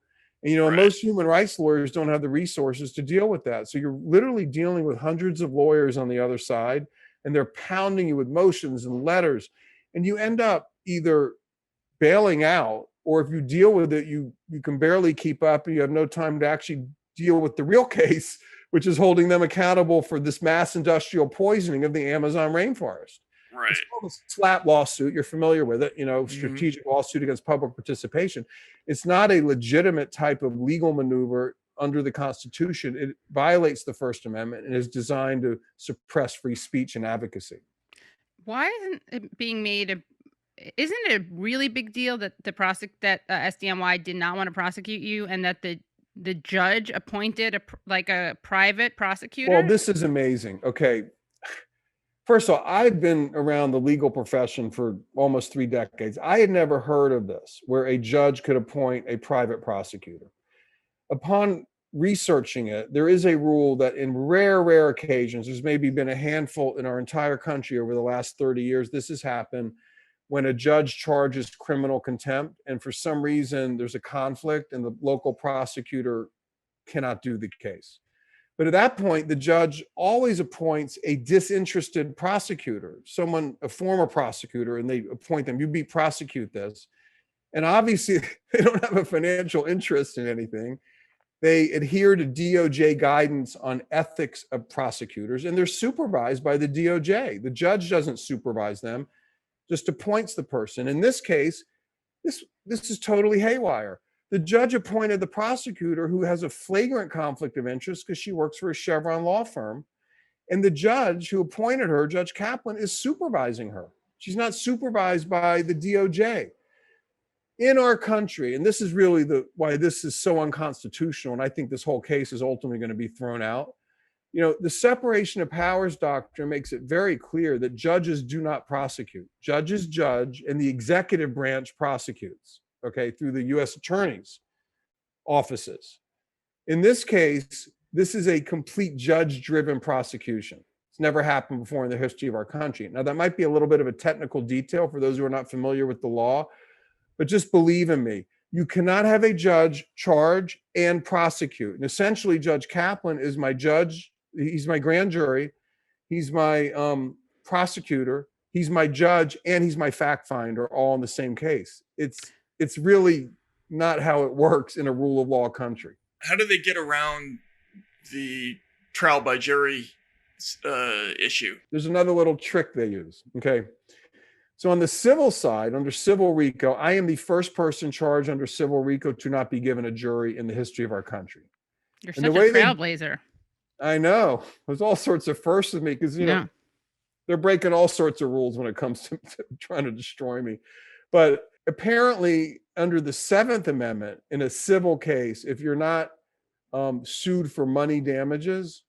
And, most human rights lawyers don't have the resources to deal with that. So you're literally dealing with hundreds of lawyers on the other side, and they're pounding you with motions and letters. And you end up either bailing out, or if you deal with it, you can barely keep up and you have no time to actually deal with the real case which is holding them accountable for this mass industrial poisoning of the Amazon rainforest. Right. It's called a SLAPP lawsuit. You're familiar with it, Mm-hmm. strategic lawsuit against public participation. It's not a legitimate type of legal maneuver under the Constitution. It violates the First Amendment and is designed to suppress free speech and advocacy. Why isn't it being made isn't it a really big deal that SDNY did not want to prosecute you, and that the judge appointed a private prosecutor? Well, this is amazing. Okay. First of all, I've been around the legal profession for almost 3 decades. I had never heard of this, where a judge could appoint a private prosecutor. Upon researching it, there is a rule that in rare occasions, there's maybe been a handful in our entire country over the last 30 years, this has happened when a judge charges criminal contempt, and for some reason there's a conflict and the local prosecutor cannot do the case. But at that point, the judge always appoints a disinterested prosecutor, a former prosecutor, and they appoint them. You prosecute this. And obviously, they don't have a financial interest in anything. They adhere to DOJ guidance on ethics of prosecutors, and they're supervised by the DOJ. The judge doesn't supervise them, just appoints the person. In this case, this is totally haywire. The judge appointed the prosecutor, who has a flagrant conflict of interest because she works for a Chevron law firm. And the judge who appointed her, Judge Kaplan, is supervising her. She's not supervised by the DOJ. In our country, and this is really why this is so unconstitutional, and I think this whole case is ultimately going to be thrown out. The separation of powers doctrine makes it very clear that judges do not prosecute. Judges judge, and the executive branch prosecutes. Okay, through the U.S. attorney's offices. In this case, this is a complete judge-driven prosecution. It's never happened before in the history of our country. Now, that might be a little bit of a technical detail for those who are not familiar with the law, but just believe in me. You cannot have a judge charge and prosecute. And essentially, Judge Kaplan is my judge. He's my grand jury. He's my prosecutor. He's my judge, and he's my fact finder, all in the same case. It's really not how it works in a rule of law country. How do they get around the trial by jury issue? There's another little trick they use. Okay. So on the civil side, under civil RICO, I am the first person charged under civil RICO to not be given a jury in the history of our country. You're such a trailblazer. I know. There's all sorts of firsts with me because, they're breaking all sorts of rules when it comes to trying to destroy me. But apparently, under the 7th Amendment, in a civil case, if you're not sued for money damages,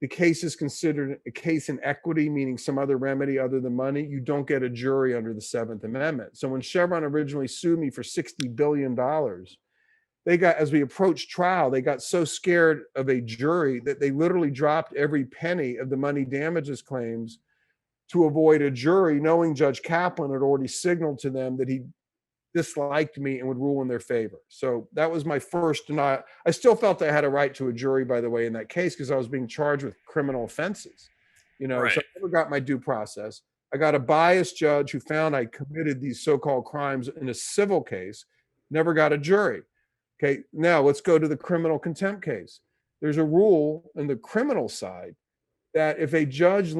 the case is considered a case in equity, meaning some other remedy other than money. You don't get a jury under the 7th Amendment. So when Chevron originally sued me for $60 billion, as we approached trial, they got so scared of a jury that they literally dropped every penny of the money damages claims to avoid a jury, knowing Judge Kaplan had already signaled to them that he disliked me and would rule in their favor. So that was my first denial. I still felt I had a right to a jury, by the way, in that case, because I was being charged with criminal offenses. Right. So I never got my due process. I got a biased judge who found I committed these so-called crimes in a civil case, never got a jury. Okay, now let's go to the criminal contempt case. There's a rule in the criminal side that if a judge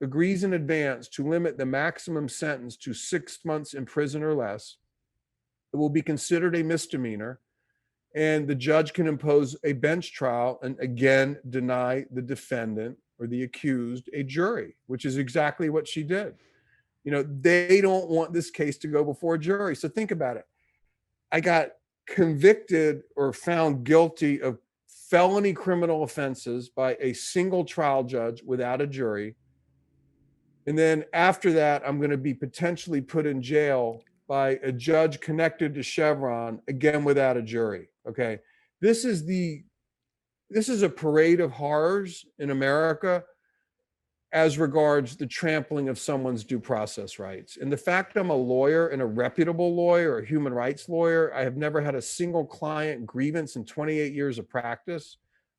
agrees in advance to limit the maximum sentence to 6 months in prison or less, it will be considered a misdemeanor, and the judge can impose a bench trial and again deny the defendant or the accused a jury, which is exactly what she did. They don't want this case to go before a jury. So think about it. I got convicted or found guilty of felony criminal offenses by a single trial judge without a jury. And then after that, I'm going to be potentially put in jail by a judge connected to Chevron, again without a jury. Okay. This is a parade of horrors in America as regards the trampling of someone's due process rights. And the fact I'm a lawyer, and a reputable lawyer, a human rights lawyer, I have never had a single client grievance in 28 years of practice.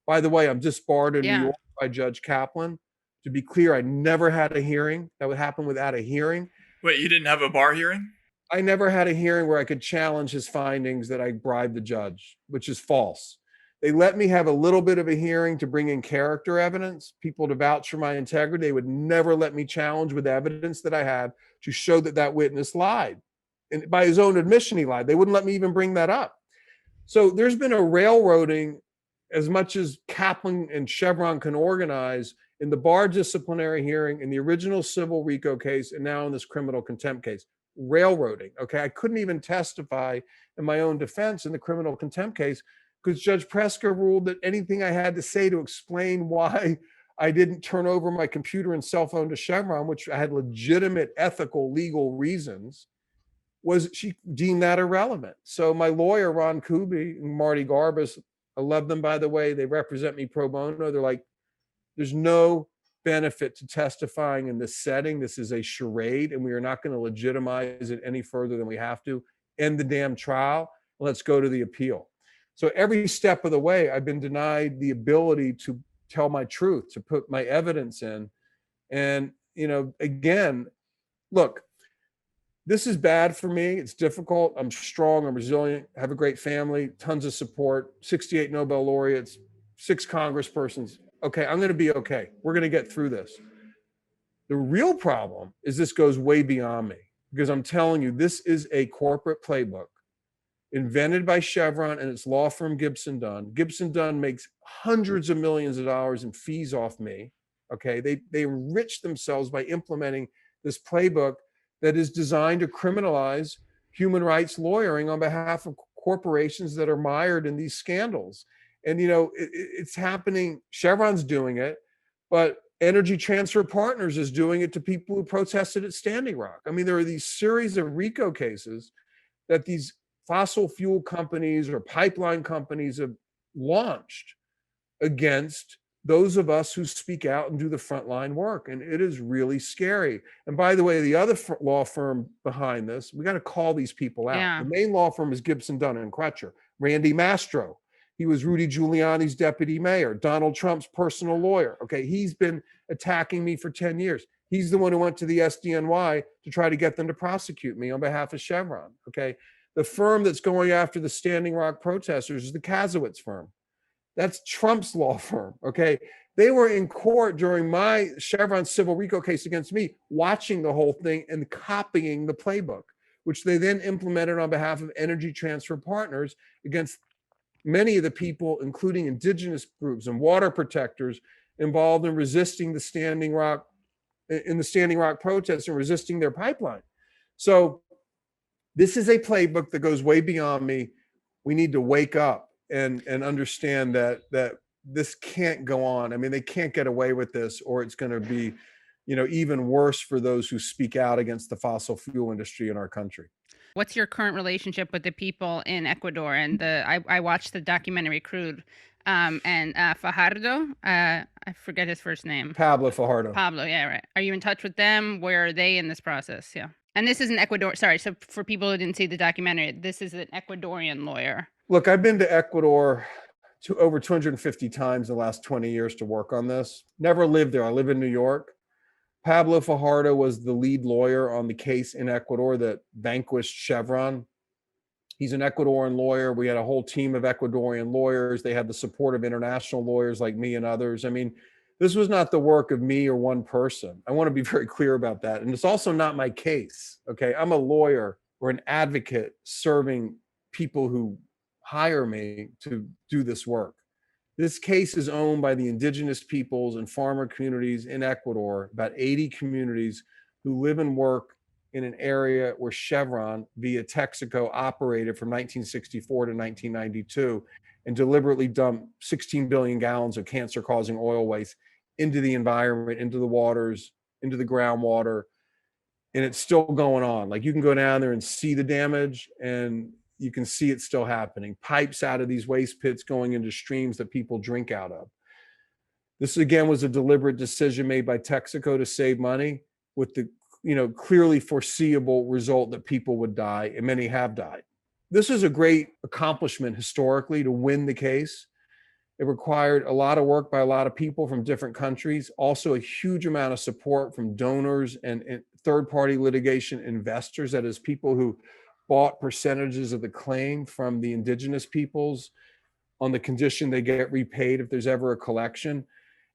By the way, I'm disbarred in New York by Judge Kaplan. To be clear, I never had a hearing. That would happen without a hearing. Wait, you didn't have a bar hearing? I never had a hearing where I could challenge his findings that I bribed the judge, which is false. They let me have a little bit of a hearing to bring in character evidence, people to vouch for my integrity. They would never let me challenge with evidence that I had to show that that witness lied. And by his own admission, he lied. They wouldn't let me even bring that up. So there's been a railroading, as much as Kaplan and Chevron can organize, in the bar disciplinary hearing, in the original civil RICO case, and now in this criminal contempt case. Railroading. Okay. I couldn't even testify in my own defense in the criminal contempt case because Judge Preska ruled that anything I had to say to explain why I didn't turn over my computer and cell phone to Chevron, which I had legitimate ethical, legal reasons, was she deemed that irrelevant. So my lawyer, Ron Kuby and Marty Garbus, I love them, by the way. They represent me pro bono. They're like, there's no benefit to testifying in this setting. This is a charade, and we are not going to legitimize it any further than we have to. End the damn trial. Let's go to the appeal. So every step of the way, I've been denied the ability to tell my truth, to put my evidence in. And, you know, again, look, this is bad for me. It's difficult. I'm strong. I'm resilient. I have a great family, tons of support, 68 Nobel laureates, 6 congresspersons. Okay, I'm going to be okay. We're going to get through this. The real problem is this goes way beyond me, because I'm telling you, this is a corporate playbook invented by Chevron and its law firm Gibson Dunn. Gibson Dunn makes hundreds of millions of dollars in fees off me. Okay, they enrich themselves by implementing this playbook that is designed to criminalize human rights lawyering on behalf of corporations that are mired in these scandals. And, you know, it's happening. Chevron's doing it, but Energy Transfer Partners is doing it to people who protested at Standing Rock. I mean, there are these series of RICO cases that these fossil fuel companies or pipeline companies have launched against those of us who speak out and do the frontline work. And it is really scary. And by the way, the other law firm behind this, we got to call these people out. Yeah. The main law firm is Gibson Dunn and Crutcher. Randy Mastro. He was Rudy Giuliani's deputy mayor, Donald Trump's personal lawyer. Okay, he's been attacking me for 10 years. He's the one who went to the SDNY to try to get them to prosecute me on behalf of Chevron. Okay, the firm that's going after the Standing Rock protesters is the Kazowitz firm. That's Trump's law firm. Okay, they were in court during my Chevron civil RICO case against me, watching the whole thing and copying the playbook, which they then implemented on behalf of Energy Transfer Partners against many of the people, including indigenous groups and water protectors, involved in resisting the Standing Rock protests and resisting their pipeline. So this is a playbook that goes way beyond me. We need to wake up and understand that this can't go on. I mean, they can't get away with this, or it's going to be, you know, even worse for those who speak out against the fossil fuel industry in our country. What's your current relationship with the people in Ecuador? And I watched the documentary Crude, and Fajardo, I forget his first name. Pablo Fajardo. Pablo, yeah, right. Are you in touch with them? Where are they in this process? Yeah. And this is an Ecuador. Sorry, so for people who didn't see the documentary, this is an Ecuadorian lawyer. Look, I've been to Ecuador over 250 times in the last 20 years to work on this. Never lived there. I live in New York. Pablo Fajardo was the lead lawyer on the case in Ecuador that vanquished Chevron. He's an Ecuadorian lawyer. We had a whole team of Ecuadorian lawyers. They had the support of international lawyers like me and others. I mean, this was not the work of me or one person. I want to be very clear about that. And it's also not my case. Okay, I'm a lawyer or an advocate serving people who hire me to do this work. This case is owned by the indigenous peoples and farmer communities in Ecuador, about 80 communities who live and work in an area where Chevron via Texaco operated from 1964 to 1992 and deliberately dumped 16 billion gallons of cancer-causing oil waste into the environment, into the waters, into the groundwater. And it's still going on. Like, you can go down there and see the damage, and you can see it still happening. Pipes out of these waste pits going into streams that people drink out of. This again was a deliberate decision made by Texaco to save money, with the clearly foreseeable result that people would die, and many have died. This is a great accomplishment historically to win the case. It required a lot of work by a lot of people from different countries, also a huge amount of support from donors and third-party litigation investors, that is, people who bought percentages of the claim from the indigenous peoples, on the condition they get repaid if there's ever a collection.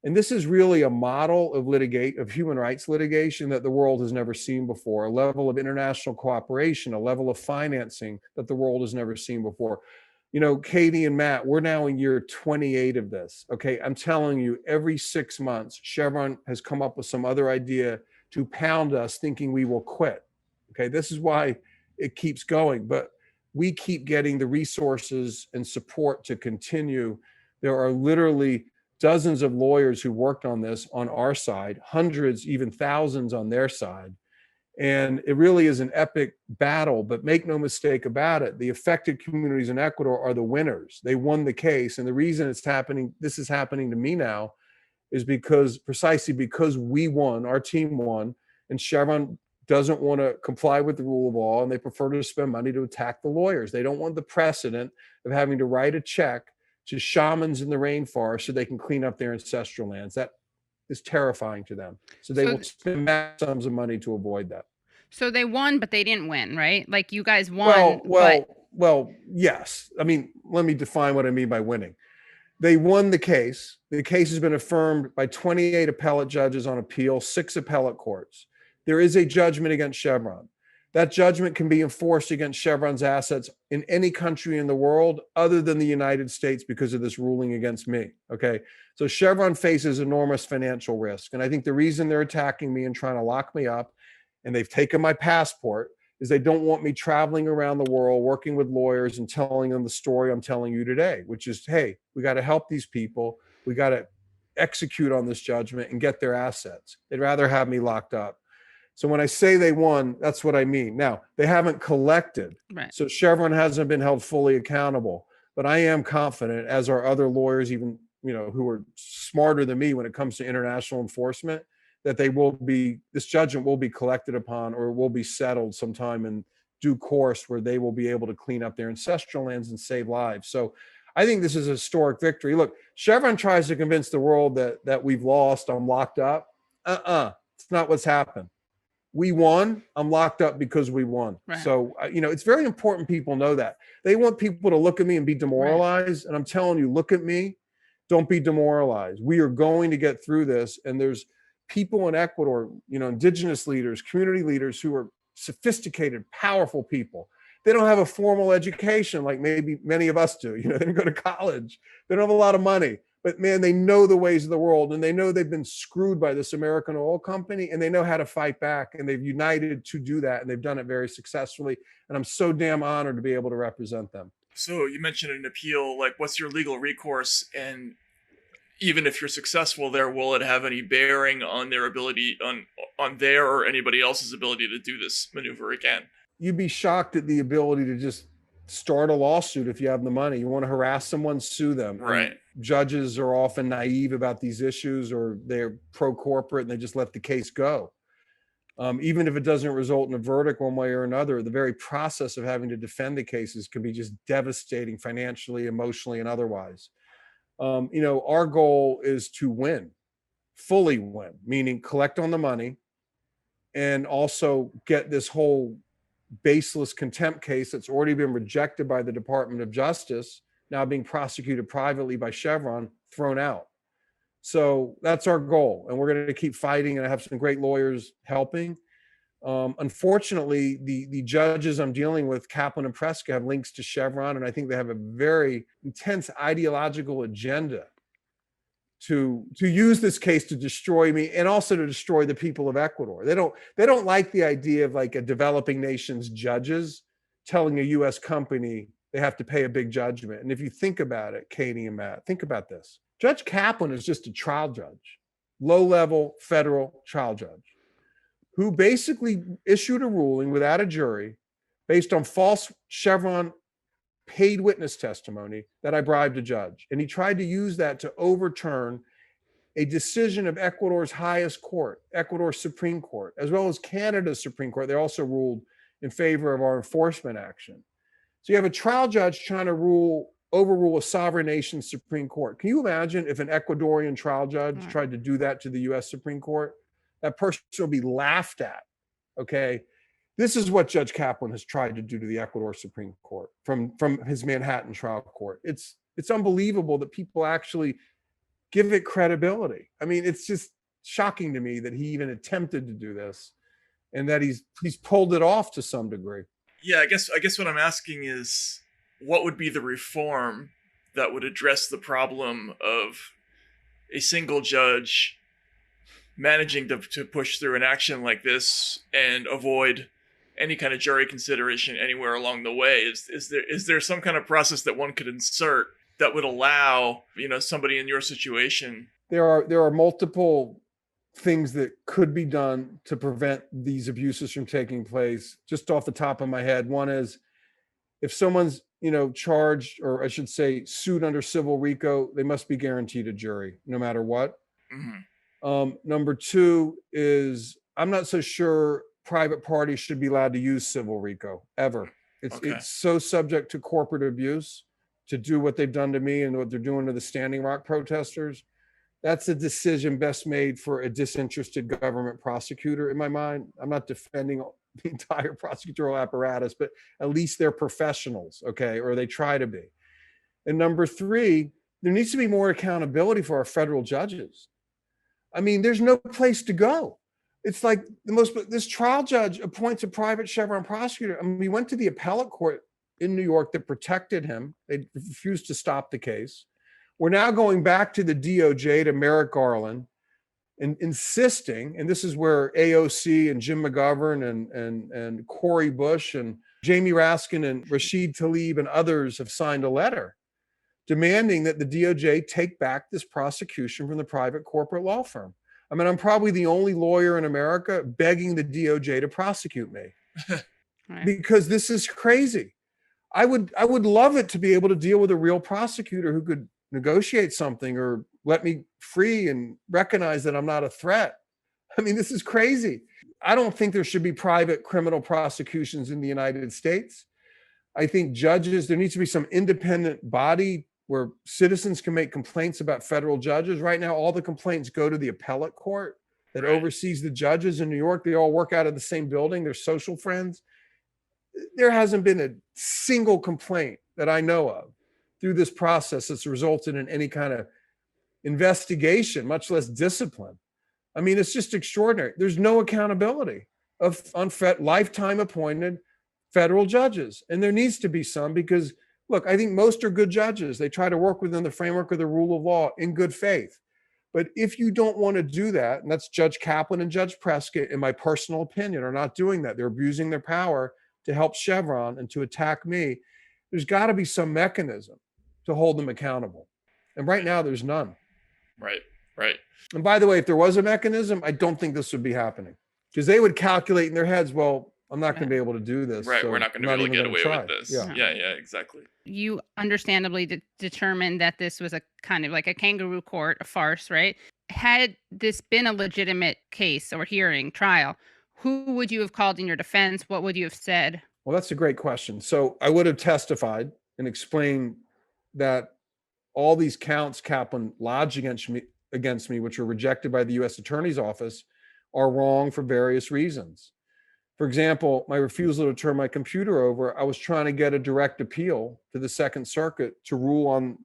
And this is really a model of human rights litigation that the world has never seen before, a level of international cooperation, a level of financing that the world has never seen before. Katie and Matt, we're now in year 28 of this. Okay, I'm telling you, every 6 months, Chevron has come up with some other idea to pound us thinking we will quit. Okay, this is why it keeps going, but we keep getting the resources and support to continue. There are literally dozens of lawyers who worked on this on our side, hundreds, even thousands on their side. And it really is an epic battle, but make no mistake about it, the affected communities in Ecuador are the winners. They won the case. And the reason this is happening to me now, is precisely because we won, our team won, and Chevron doesn't want to comply with the rule of law, and they prefer to spend money to attack the lawyers. They don't want the precedent of having to write a check to shamans in the rainforest so they can clean up their ancestral lands. That is terrifying to them. So they will spend massive sums of money to avoid that. So they won, but they didn't win, right? Like you guys won. Well, yes. I mean, let me define what I mean by winning. They won the case. The case has been affirmed by 28 appellate judges on appeal, 6 appellate courts. There is a judgment against Chevron. That judgment can be enforced against Chevron's assets in any country in the world other than the United States because of this ruling against me. Okay. So Chevron faces enormous financial risk. And I think the reason they're attacking me and trying to lock me up, and they've taken my passport, is they don't want me traveling around the world, working with lawyers and telling them the story I'm telling you today, which is, hey, we got to help these people. We got to execute on this judgment and get their assets. They'd rather have me locked up. So when I say they won, that's what I mean. Now, they haven't collected. Right. So Chevron hasn't been held fully accountable. But I am confident, as are other lawyers, even who are smarter than me when it comes to international enforcement, that this judgment will be collected upon or will be settled sometime in due course, where they will be able to clean up their ancestral lands and save lives. So I think this is a historic victory. Look, Chevron tries to convince the world that we've lost, I'm locked up. It's not what's happened. We won. I'm locked up because we won. Right. So, it's very important people know that. They want people to look at me and be demoralized. Right. And I'm telling you, look at me. Don't be demoralized. We are going to get through this. And there's people in Ecuador, indigenous leaders, community leaders who are sophisticated, powerful people. They don't have a formal education like maybe many of us do. They didn't go to college. They don't have a lot of money. But man, they know the ways of the world, and they know they've been screwed by this American oil company, and they know how to fight back, and they've united to do that, and they've done it very successfully. And I'm so damn honored to be able to represent them. So you mentioned an appeal, like what's your legal recourse? And even if you're successful there, will it have any bearing on their ability, on their or anybody else's ability to do this maneuver again? You'd be shocked at the ability to just start a lawsuit if you have the money. You want to harass someone, sue them. Right. And judges are often naive about these issues, or they're pro-corporate and they just let the case go. Even if it doesn't result in a verdict one way or another, the very process of having to defend the cases can be just devastating financially, emotionally, and otherwise. Our goal is to win, fully win, meaning collect on the money and also get this whole baseless contempt case that's already been rejected by the Department of Justice, now being prosecuted privately by Chevron, thrown out. So that's our goal. And we're going to keep fighting, and I have some great lawyers helping. Unfortunately, the judges I'm dealing with, Kaplan and Preska, have links to Chevron, and I think they have a very intense ideological agenda to use this case to destroy me and also to destroy the people of Ecuador. They don't like the idea of like a developing nation's judges telling a U.S. company they have to pay a big judgment. And if you think about it, Katie and Matt, think about this. Judge Kaplan is just a trial judge, low-level federal trial judge, who basically issued a ruling without a jury based on false Chevron paid witness testimony that I bribed a judge. And he tried to use that to overturn a decision of Ecuador's highest court, Ecuador's Supreme Court, as well as Canada's Supreme Court. They also ruled in favor of our enforcement action. So you have a trial judge trying to overrule a sovereign nation's Supreme Court. Can you imagine if an Ecuadorian trial judge tried to do that to the US Supreme Court? That person will be laughed at, okay? This is what Judge Kaplan has tried to do to the Ecuador Supreme Court from his Manhattan trial court. It's It's unbelievable that people actually give it credibility. I mean, it's just shocking to me that he even attempted to do this, and that he's pulled it off to some degree. Yeah, I guess what I'm asking is, what would be the reform that would address the problem of a single judge managing to push through an action like this and avoid any kind of jury consideration anywhere along the way? Is there some kind of process that one could insert that would allow, somebody in your situation? There are multiple things that could be done to prevent these abuses from taking place. Just off the top of my head, one is, if someone's charged, or I should say sued under civil RICO, they must be guaranteed a jury no matter what. Mm-hmm. Number two is, I'm not so sure private parties should be allowed to use civil RICO ever. It's so subject to corporate abuse to do what they've done to me and what they're doing to the Standing Rock protesters. That's a decision best made for a disinterested government prosecutor, in my mind. I'm not defending the entire prosecutorial apparatus, but at least they're professionals, okay? Or they try to be. And number three, there needs to be more accountability for our federal judges. I mean, there's no place to go. It's like this trial judge appoints a private Chevron prosecutor. I mean, we went to the appellate court in New York that protected him. They refused to stop the case. We're now going back to the DOJ, to Merrick Garland, and insisting, and this is where AOC and Jim McGovern and Corey Bush and Jamie Raskin and Rashid Tlaib and others have signed a letter demanding that the DOJ take back this prosecution from the private corporate law firm. I mean, I'm probably the only lawyer in America begging the DOJ to prosecute me because this is crazy. I would love it to be able to deal with a real prosecutor who could negotiate something or let me free and recognize that I'm not a threat. I mean, this is crazy. I don't think there should be private criminal prosecutions in the United States. I think judges, there needs to be some independent body where citizens can make complaints about federal judges. Right now, all the complaints go to the appellate court that oversees the judges in New York. They all work out of the same building. They're social friends. There hasn't been a single complaint that I know of through this process that's resulted in any kind of investigation, much less discipline. I mean, it's just extraordinary. There's no accountability on lifetime appointed federal judges. And there needs to be some, because look, I think most are good judges. They try to work within the framework of the rule of law in good faith. But if you don't want to do that, and that's Judge Kaplan and Judge Prescott, in my personal opinion, are not doing that. They're abusing their power to help Chevron and to attack me. There's got to be some mechanism to hold them accountable. And right now there's none. Right. And by the way, if there was a mechanism, I don't think this would be happening, because they would calculate in their heads, well, I'm not going to be able to do this. Right. So We're not going to be able to get away with this. Yeah, exactly. You understandably determined that this was a kind of like a kangaroo court, a farce, right? Had this been a legitimate case or hearing, trial, who would you have called in your defense? What would you have said? Well, that's a great question. So I would have testified and explained that all these counts Kaplan lodged against me, which were rejected by the U.S. Attorney's Office, are wrong for various reasons. For example, my refusal to turn my computer over, I was trying to get a direct appeal to the Second Circuit to rule on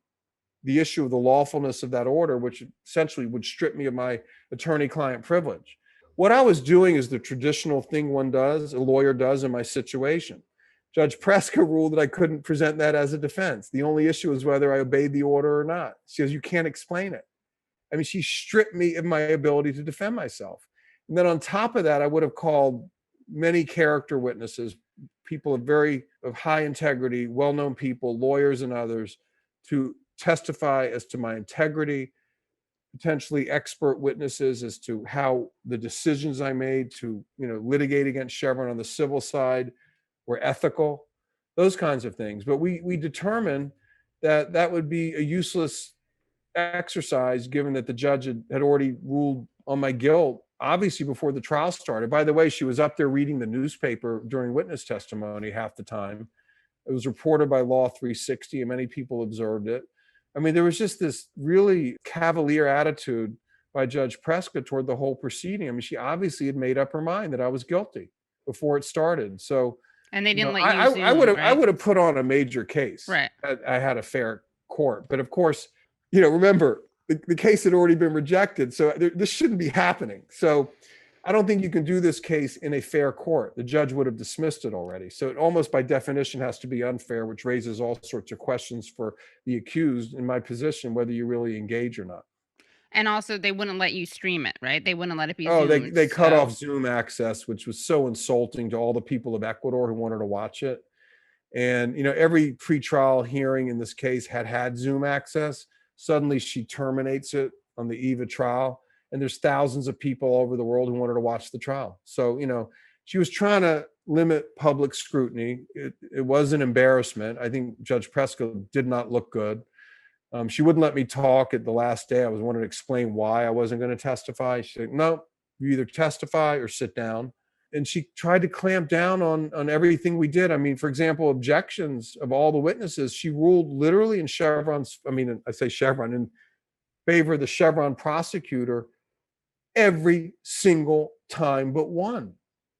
the issue of the lawfulness of that order, which essentially would strip me of my attorney-client privilege. What I was doing is the traditional thing a lawyer does in my situation. Judge Prescott ruled that I couldn't present that as a defense. The only issue is whether I obeyed the order or not. She says, you can't explain it. I mean, she stripped me of my ability to defend myself. And then on top of that, I would have called many character witnesses, people of high integrity, well-known people, lawyers and others, to testify as to my integrity, potentially expert witnesses as to how the decisions I made to, litigate against Chevron on the civil side were ethical, those kinds of things. But we determined that that would be a useless exercise, given that the judge had already ruled on my guilt, obviously before the trial started. By the way, she was up there reading the newspaper during witness testimony half the time. It was reported by Law 360, and many people observed it. I mean, there was just this really cavalier attitude by Judge Prescott toward the whole proceeding. I mean, she obviously had made up her mind that I was guilty before it started. So, and they didn't let you Zoom, I would have put on a major case. Right. I had a fair court. But of course, remember, the case had already been rejected. So this shouldn't be happening. So I don't think you can do this case in a fair court. The judge would have dismissed it already. So it almost by definition has to be unfair, which raises all sorts of questions for the accused in my position, whether you really engage or not. And also, they wouldn't let you stream it, right? They wouldn't let it be Oh, Zoomed. they cut off Zoom access, which was so insulting to all the people of Ecuador who wanted to watch it. And, every pretrial hearing in this case had Zoom access. Suddenly she terminates it on the eve of trial. And there's thousands of people all over the world who wanted to watch the trial. So, she was trying to limit public scrutiny. It was an embarrassment. I think Judge Prescott did not look good. She wouldn't let me talk at the last day. I was wanting to explain why I wasn't going to testify. She said, no, you either testify or sit down. And she tried to clamp down on everything we did. I mean, for example, objections of all the witnesses, she ruled literally in Chevron's, I say Chevron, in favor of the Chevron prosecutor every single time but one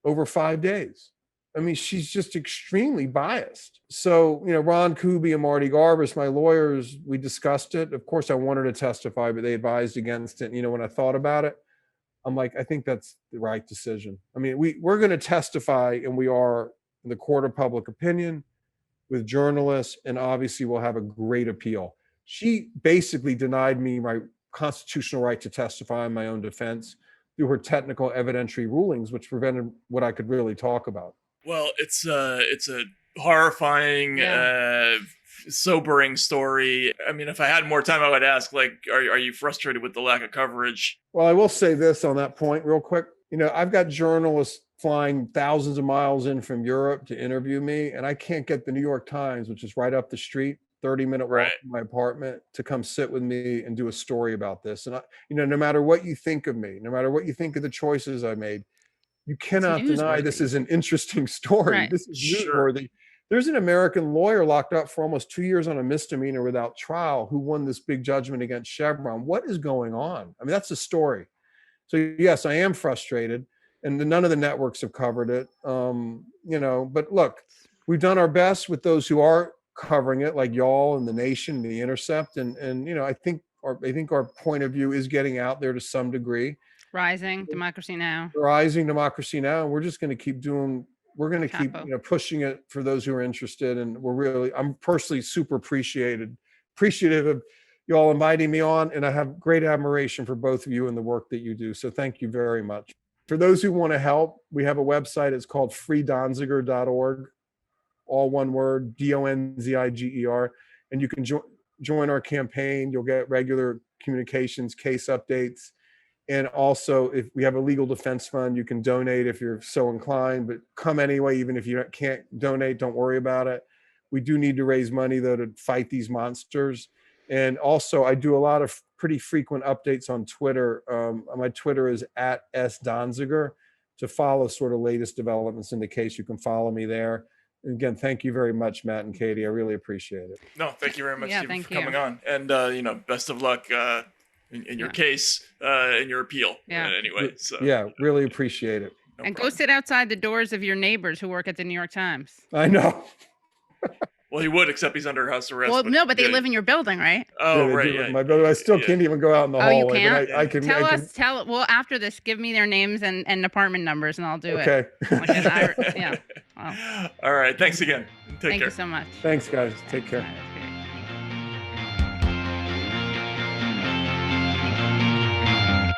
over 5 days. I mean, she's just extremely biased. So, Ron Kuby and Marty Garbus, my lawyers, we discussed it. Of course, I wanted to testify, but they advised against it. And, when I thought about it, I'm like, I think that's the right decision. I mean, we're going to testify, and we are in the court of public opinion with journalists, and obviously we'll have a great appeal. She basically denied me my constitutional right to testify in my own defense through her technical evidentiary rulings, which prevented what I could really talk about. Well, it's a horrifying, sobering story. I mean, if I had more time, I would ask, are you frustrated with the lack of coverage? Well, I will say this on that point real quick. I've got journalists flying thousands of miles in from Europe to interview me, and I can't get the New York Times, which is right up the street, 30-minute walk from my apartment, to come sit with me and do a story about this. And no matter what you think of me, no matter what you think of the choices I made, you cannot deny this is an interesting story. Right. This is newsworthy. There's an American lawyer locked up for almost 2 years on a misdemeanor without trial who won this big judgment against Chevron. What is going on? I mean, that's the story. So yes, I am frustrated, and none of the networks have covered it. But look, we've done our best with those who are covering it, like y'all and The Nation, and The Intercept, and I think our point of view is getting out there to some degree. Rising Democracy Now. And we're just going to keep doing. We're going to keep pushing it for those who are interested, and I'm personally super appreciative of you all inviting me on, and I have great admiration for both of you and the work that you do. So thank you very much. For those who want to help, we have a website. It's called freedonziger.org, all one word, DONZIGER, and you can join our campaign. You'll get regular communications, case updates. And also, if we have a legal defense fund, you can donate if you're so inclined, but come anyway. Even if you can't donate, don't worry about it. We do need to raise money, though, to fight these monsters. And also, I do a lot of pretty frequent updates on Twitter. My Twitter is @SDonziger. To follow sort of latest developments in the case, you can follow me there. And again, thank you very much, Matt and Katie. I really appreciate it. No, thank you very much, Steven, for coming on. And, best of luck in your case, in your appeal. Anyway. So, really appreciate it. No problem. Go sit outside the doors of your neighbors who work at the New York Times. I know. Well, he would, except he's under house arrest. Well, but they live in your building, right? Oh, right. Yeah. My brother, I still can't even go out in the hallway. You can't? But I can. Well, after this, give me their names and apartment numbers, and I'll do it. Okay. Wow. All right. Thanks again. Take care. Thank you so much. Thanks, guys. Take care.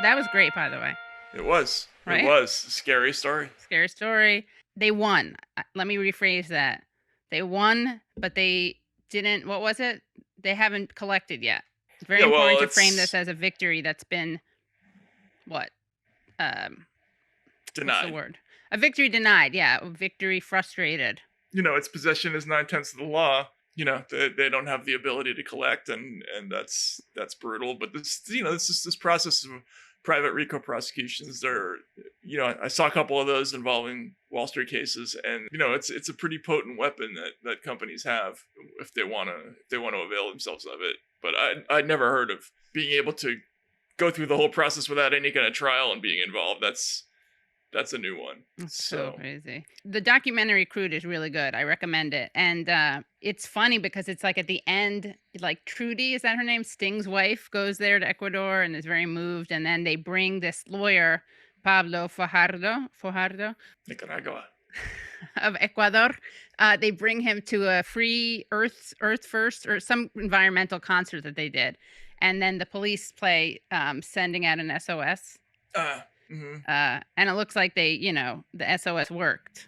That was great, by the way. It was. Right? It was. Scary story. Scary story. They won. Let me rephrase that. They won, but they didn't. What was it? They haven't collected yet. It's very important to frame this as a victory that's been what? Denied. What's the word? A victory denied. Yeah, a victory frustrated. Its possession is 9/10 of the law. They don't have the ability to collect, and that's brutal. But this process of private RICO prosecutions. I saw a couple of those involving Wall Street cases, and it's a pretty potent weapon that companies have if they want to avail themselves of it. But I'd never heard of being able to go through the whole process without any kind of trial and being involved. That's a new one. It's so crazy. The documentary Crude is really good. I recommend it. And it's funny because it's like at the end, like Trudy, is that her name? Sting's wife goes there to Ecuador and is very moved. And then they bring this lawyer, Pablo Fajardo Nicaragua. of Ecuador. They bring him to a free Earth First or some environmental concert that they did. And then the police play sending out an SOS. And it looks like they, the SOS worked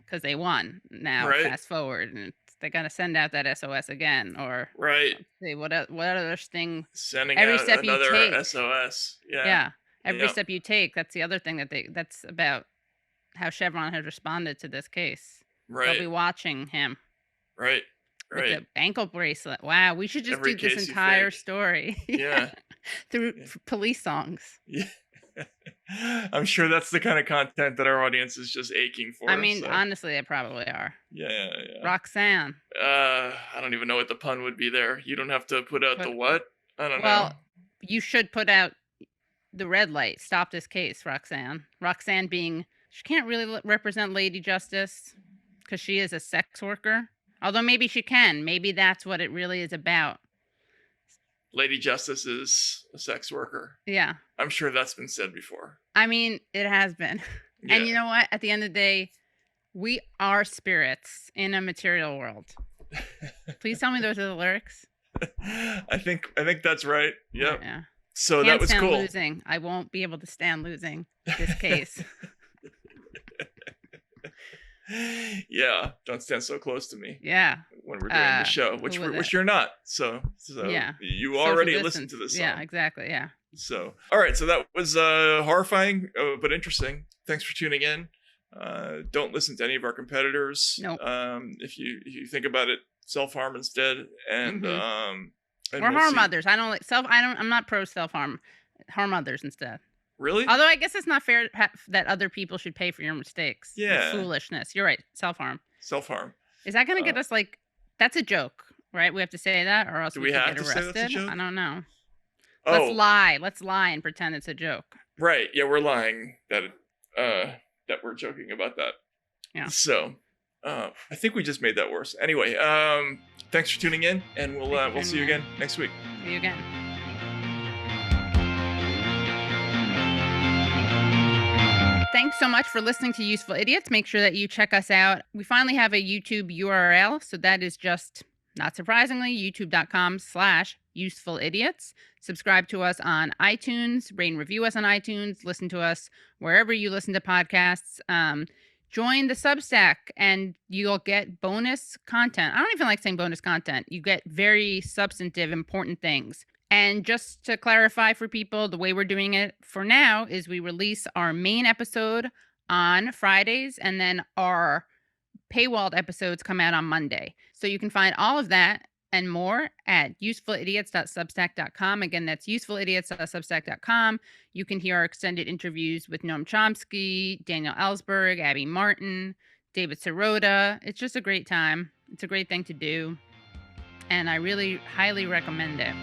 because they won. Now, fast forward, and they got to send out that SOS again, or see what other Sting sending every out step another you take, SOS. Yeah. Every step you take. That's the other thing that's about how Chevron has responded to this case. Right. They'll be watching him. Right. With the ankle bracelet. Wow, we should just do this entire story. Yeah. Through police songs. Yeah. I'm sure that's the kind of content that our audience is just aching for. I mean, honestly, they probably are. Yeah. Roxanne. I don't even know what the pun would be there. You don't have to put out the what? I don't know. Well, you should put out the red light. Stop this case, Roxanne. Roxanne she can't really represent Lady Justice because she is a sex worker. Although maybe she can. Maybe that's what it really is about. Lady Justice is a sex worker. Yeah. I'm sure that's been said before. I mean, it has been. Yeah. And you know what? At the end of the day, we are spirits in a material world. Please tell me those are the lyrics. I think that's right. Yep. Yeah. So that was cool. Losing. I won't be able to stand losing this case. Yeah, don't stand so close to me. Yeah. When we're doing the show, which you're not. So yeah, you already listened to this song. Yeah, exactly. Yeah. So all right, so that was horrifying but interesting. Thanks for tuning in. Don't listen to any of our competitors. Nope. If you think about it, self-harm instead, and or harm others. I'm not pro self-harm. Harm others instead. Really? Although I guess it's not fair that other people should pay for your mistakes. Yeah. Foolishness. You're right. Self-harm. Self-harm. Is that going to get us like? That's a joke, right? We have to say that, or else we could get arrested. Say that's a joke? I don't know. Let's lie. Let's lie and pretend it's a joke. Right. Yeah, we're lying that we're joking about that. Yeah. So, I think we just made that worse. Anyway, thanks for tuning in, and we'll see you again next week. See you again. Thanks so much for listening to Useful Idiots. Make sure that you check us out. We finally have a YouTube URL, so that is just, not surprisingly, youtube.com/usefulidiots. Subscribe to us on iTunes, rate and review us on iTunes, listen to us wherever you listen to podcasts. Join the Substack and you'll get bonus content. I don't even like saying bonus content. You get very substantive, important things. And just to clarify for people, the way we're doing it for now is we release our main episode on Fridays and then our paywalled episodes come out on Monday. So you can find all of that and more at usefulidiots.substack.com. Again, that's usefulidiots.substack.com. You can hear our extended interviews with Noam Chomsky, Daniel Ellsberg, Abby Martin, David Sirota. It's just a great time. It's a great thing to do. And I really highly recommend it.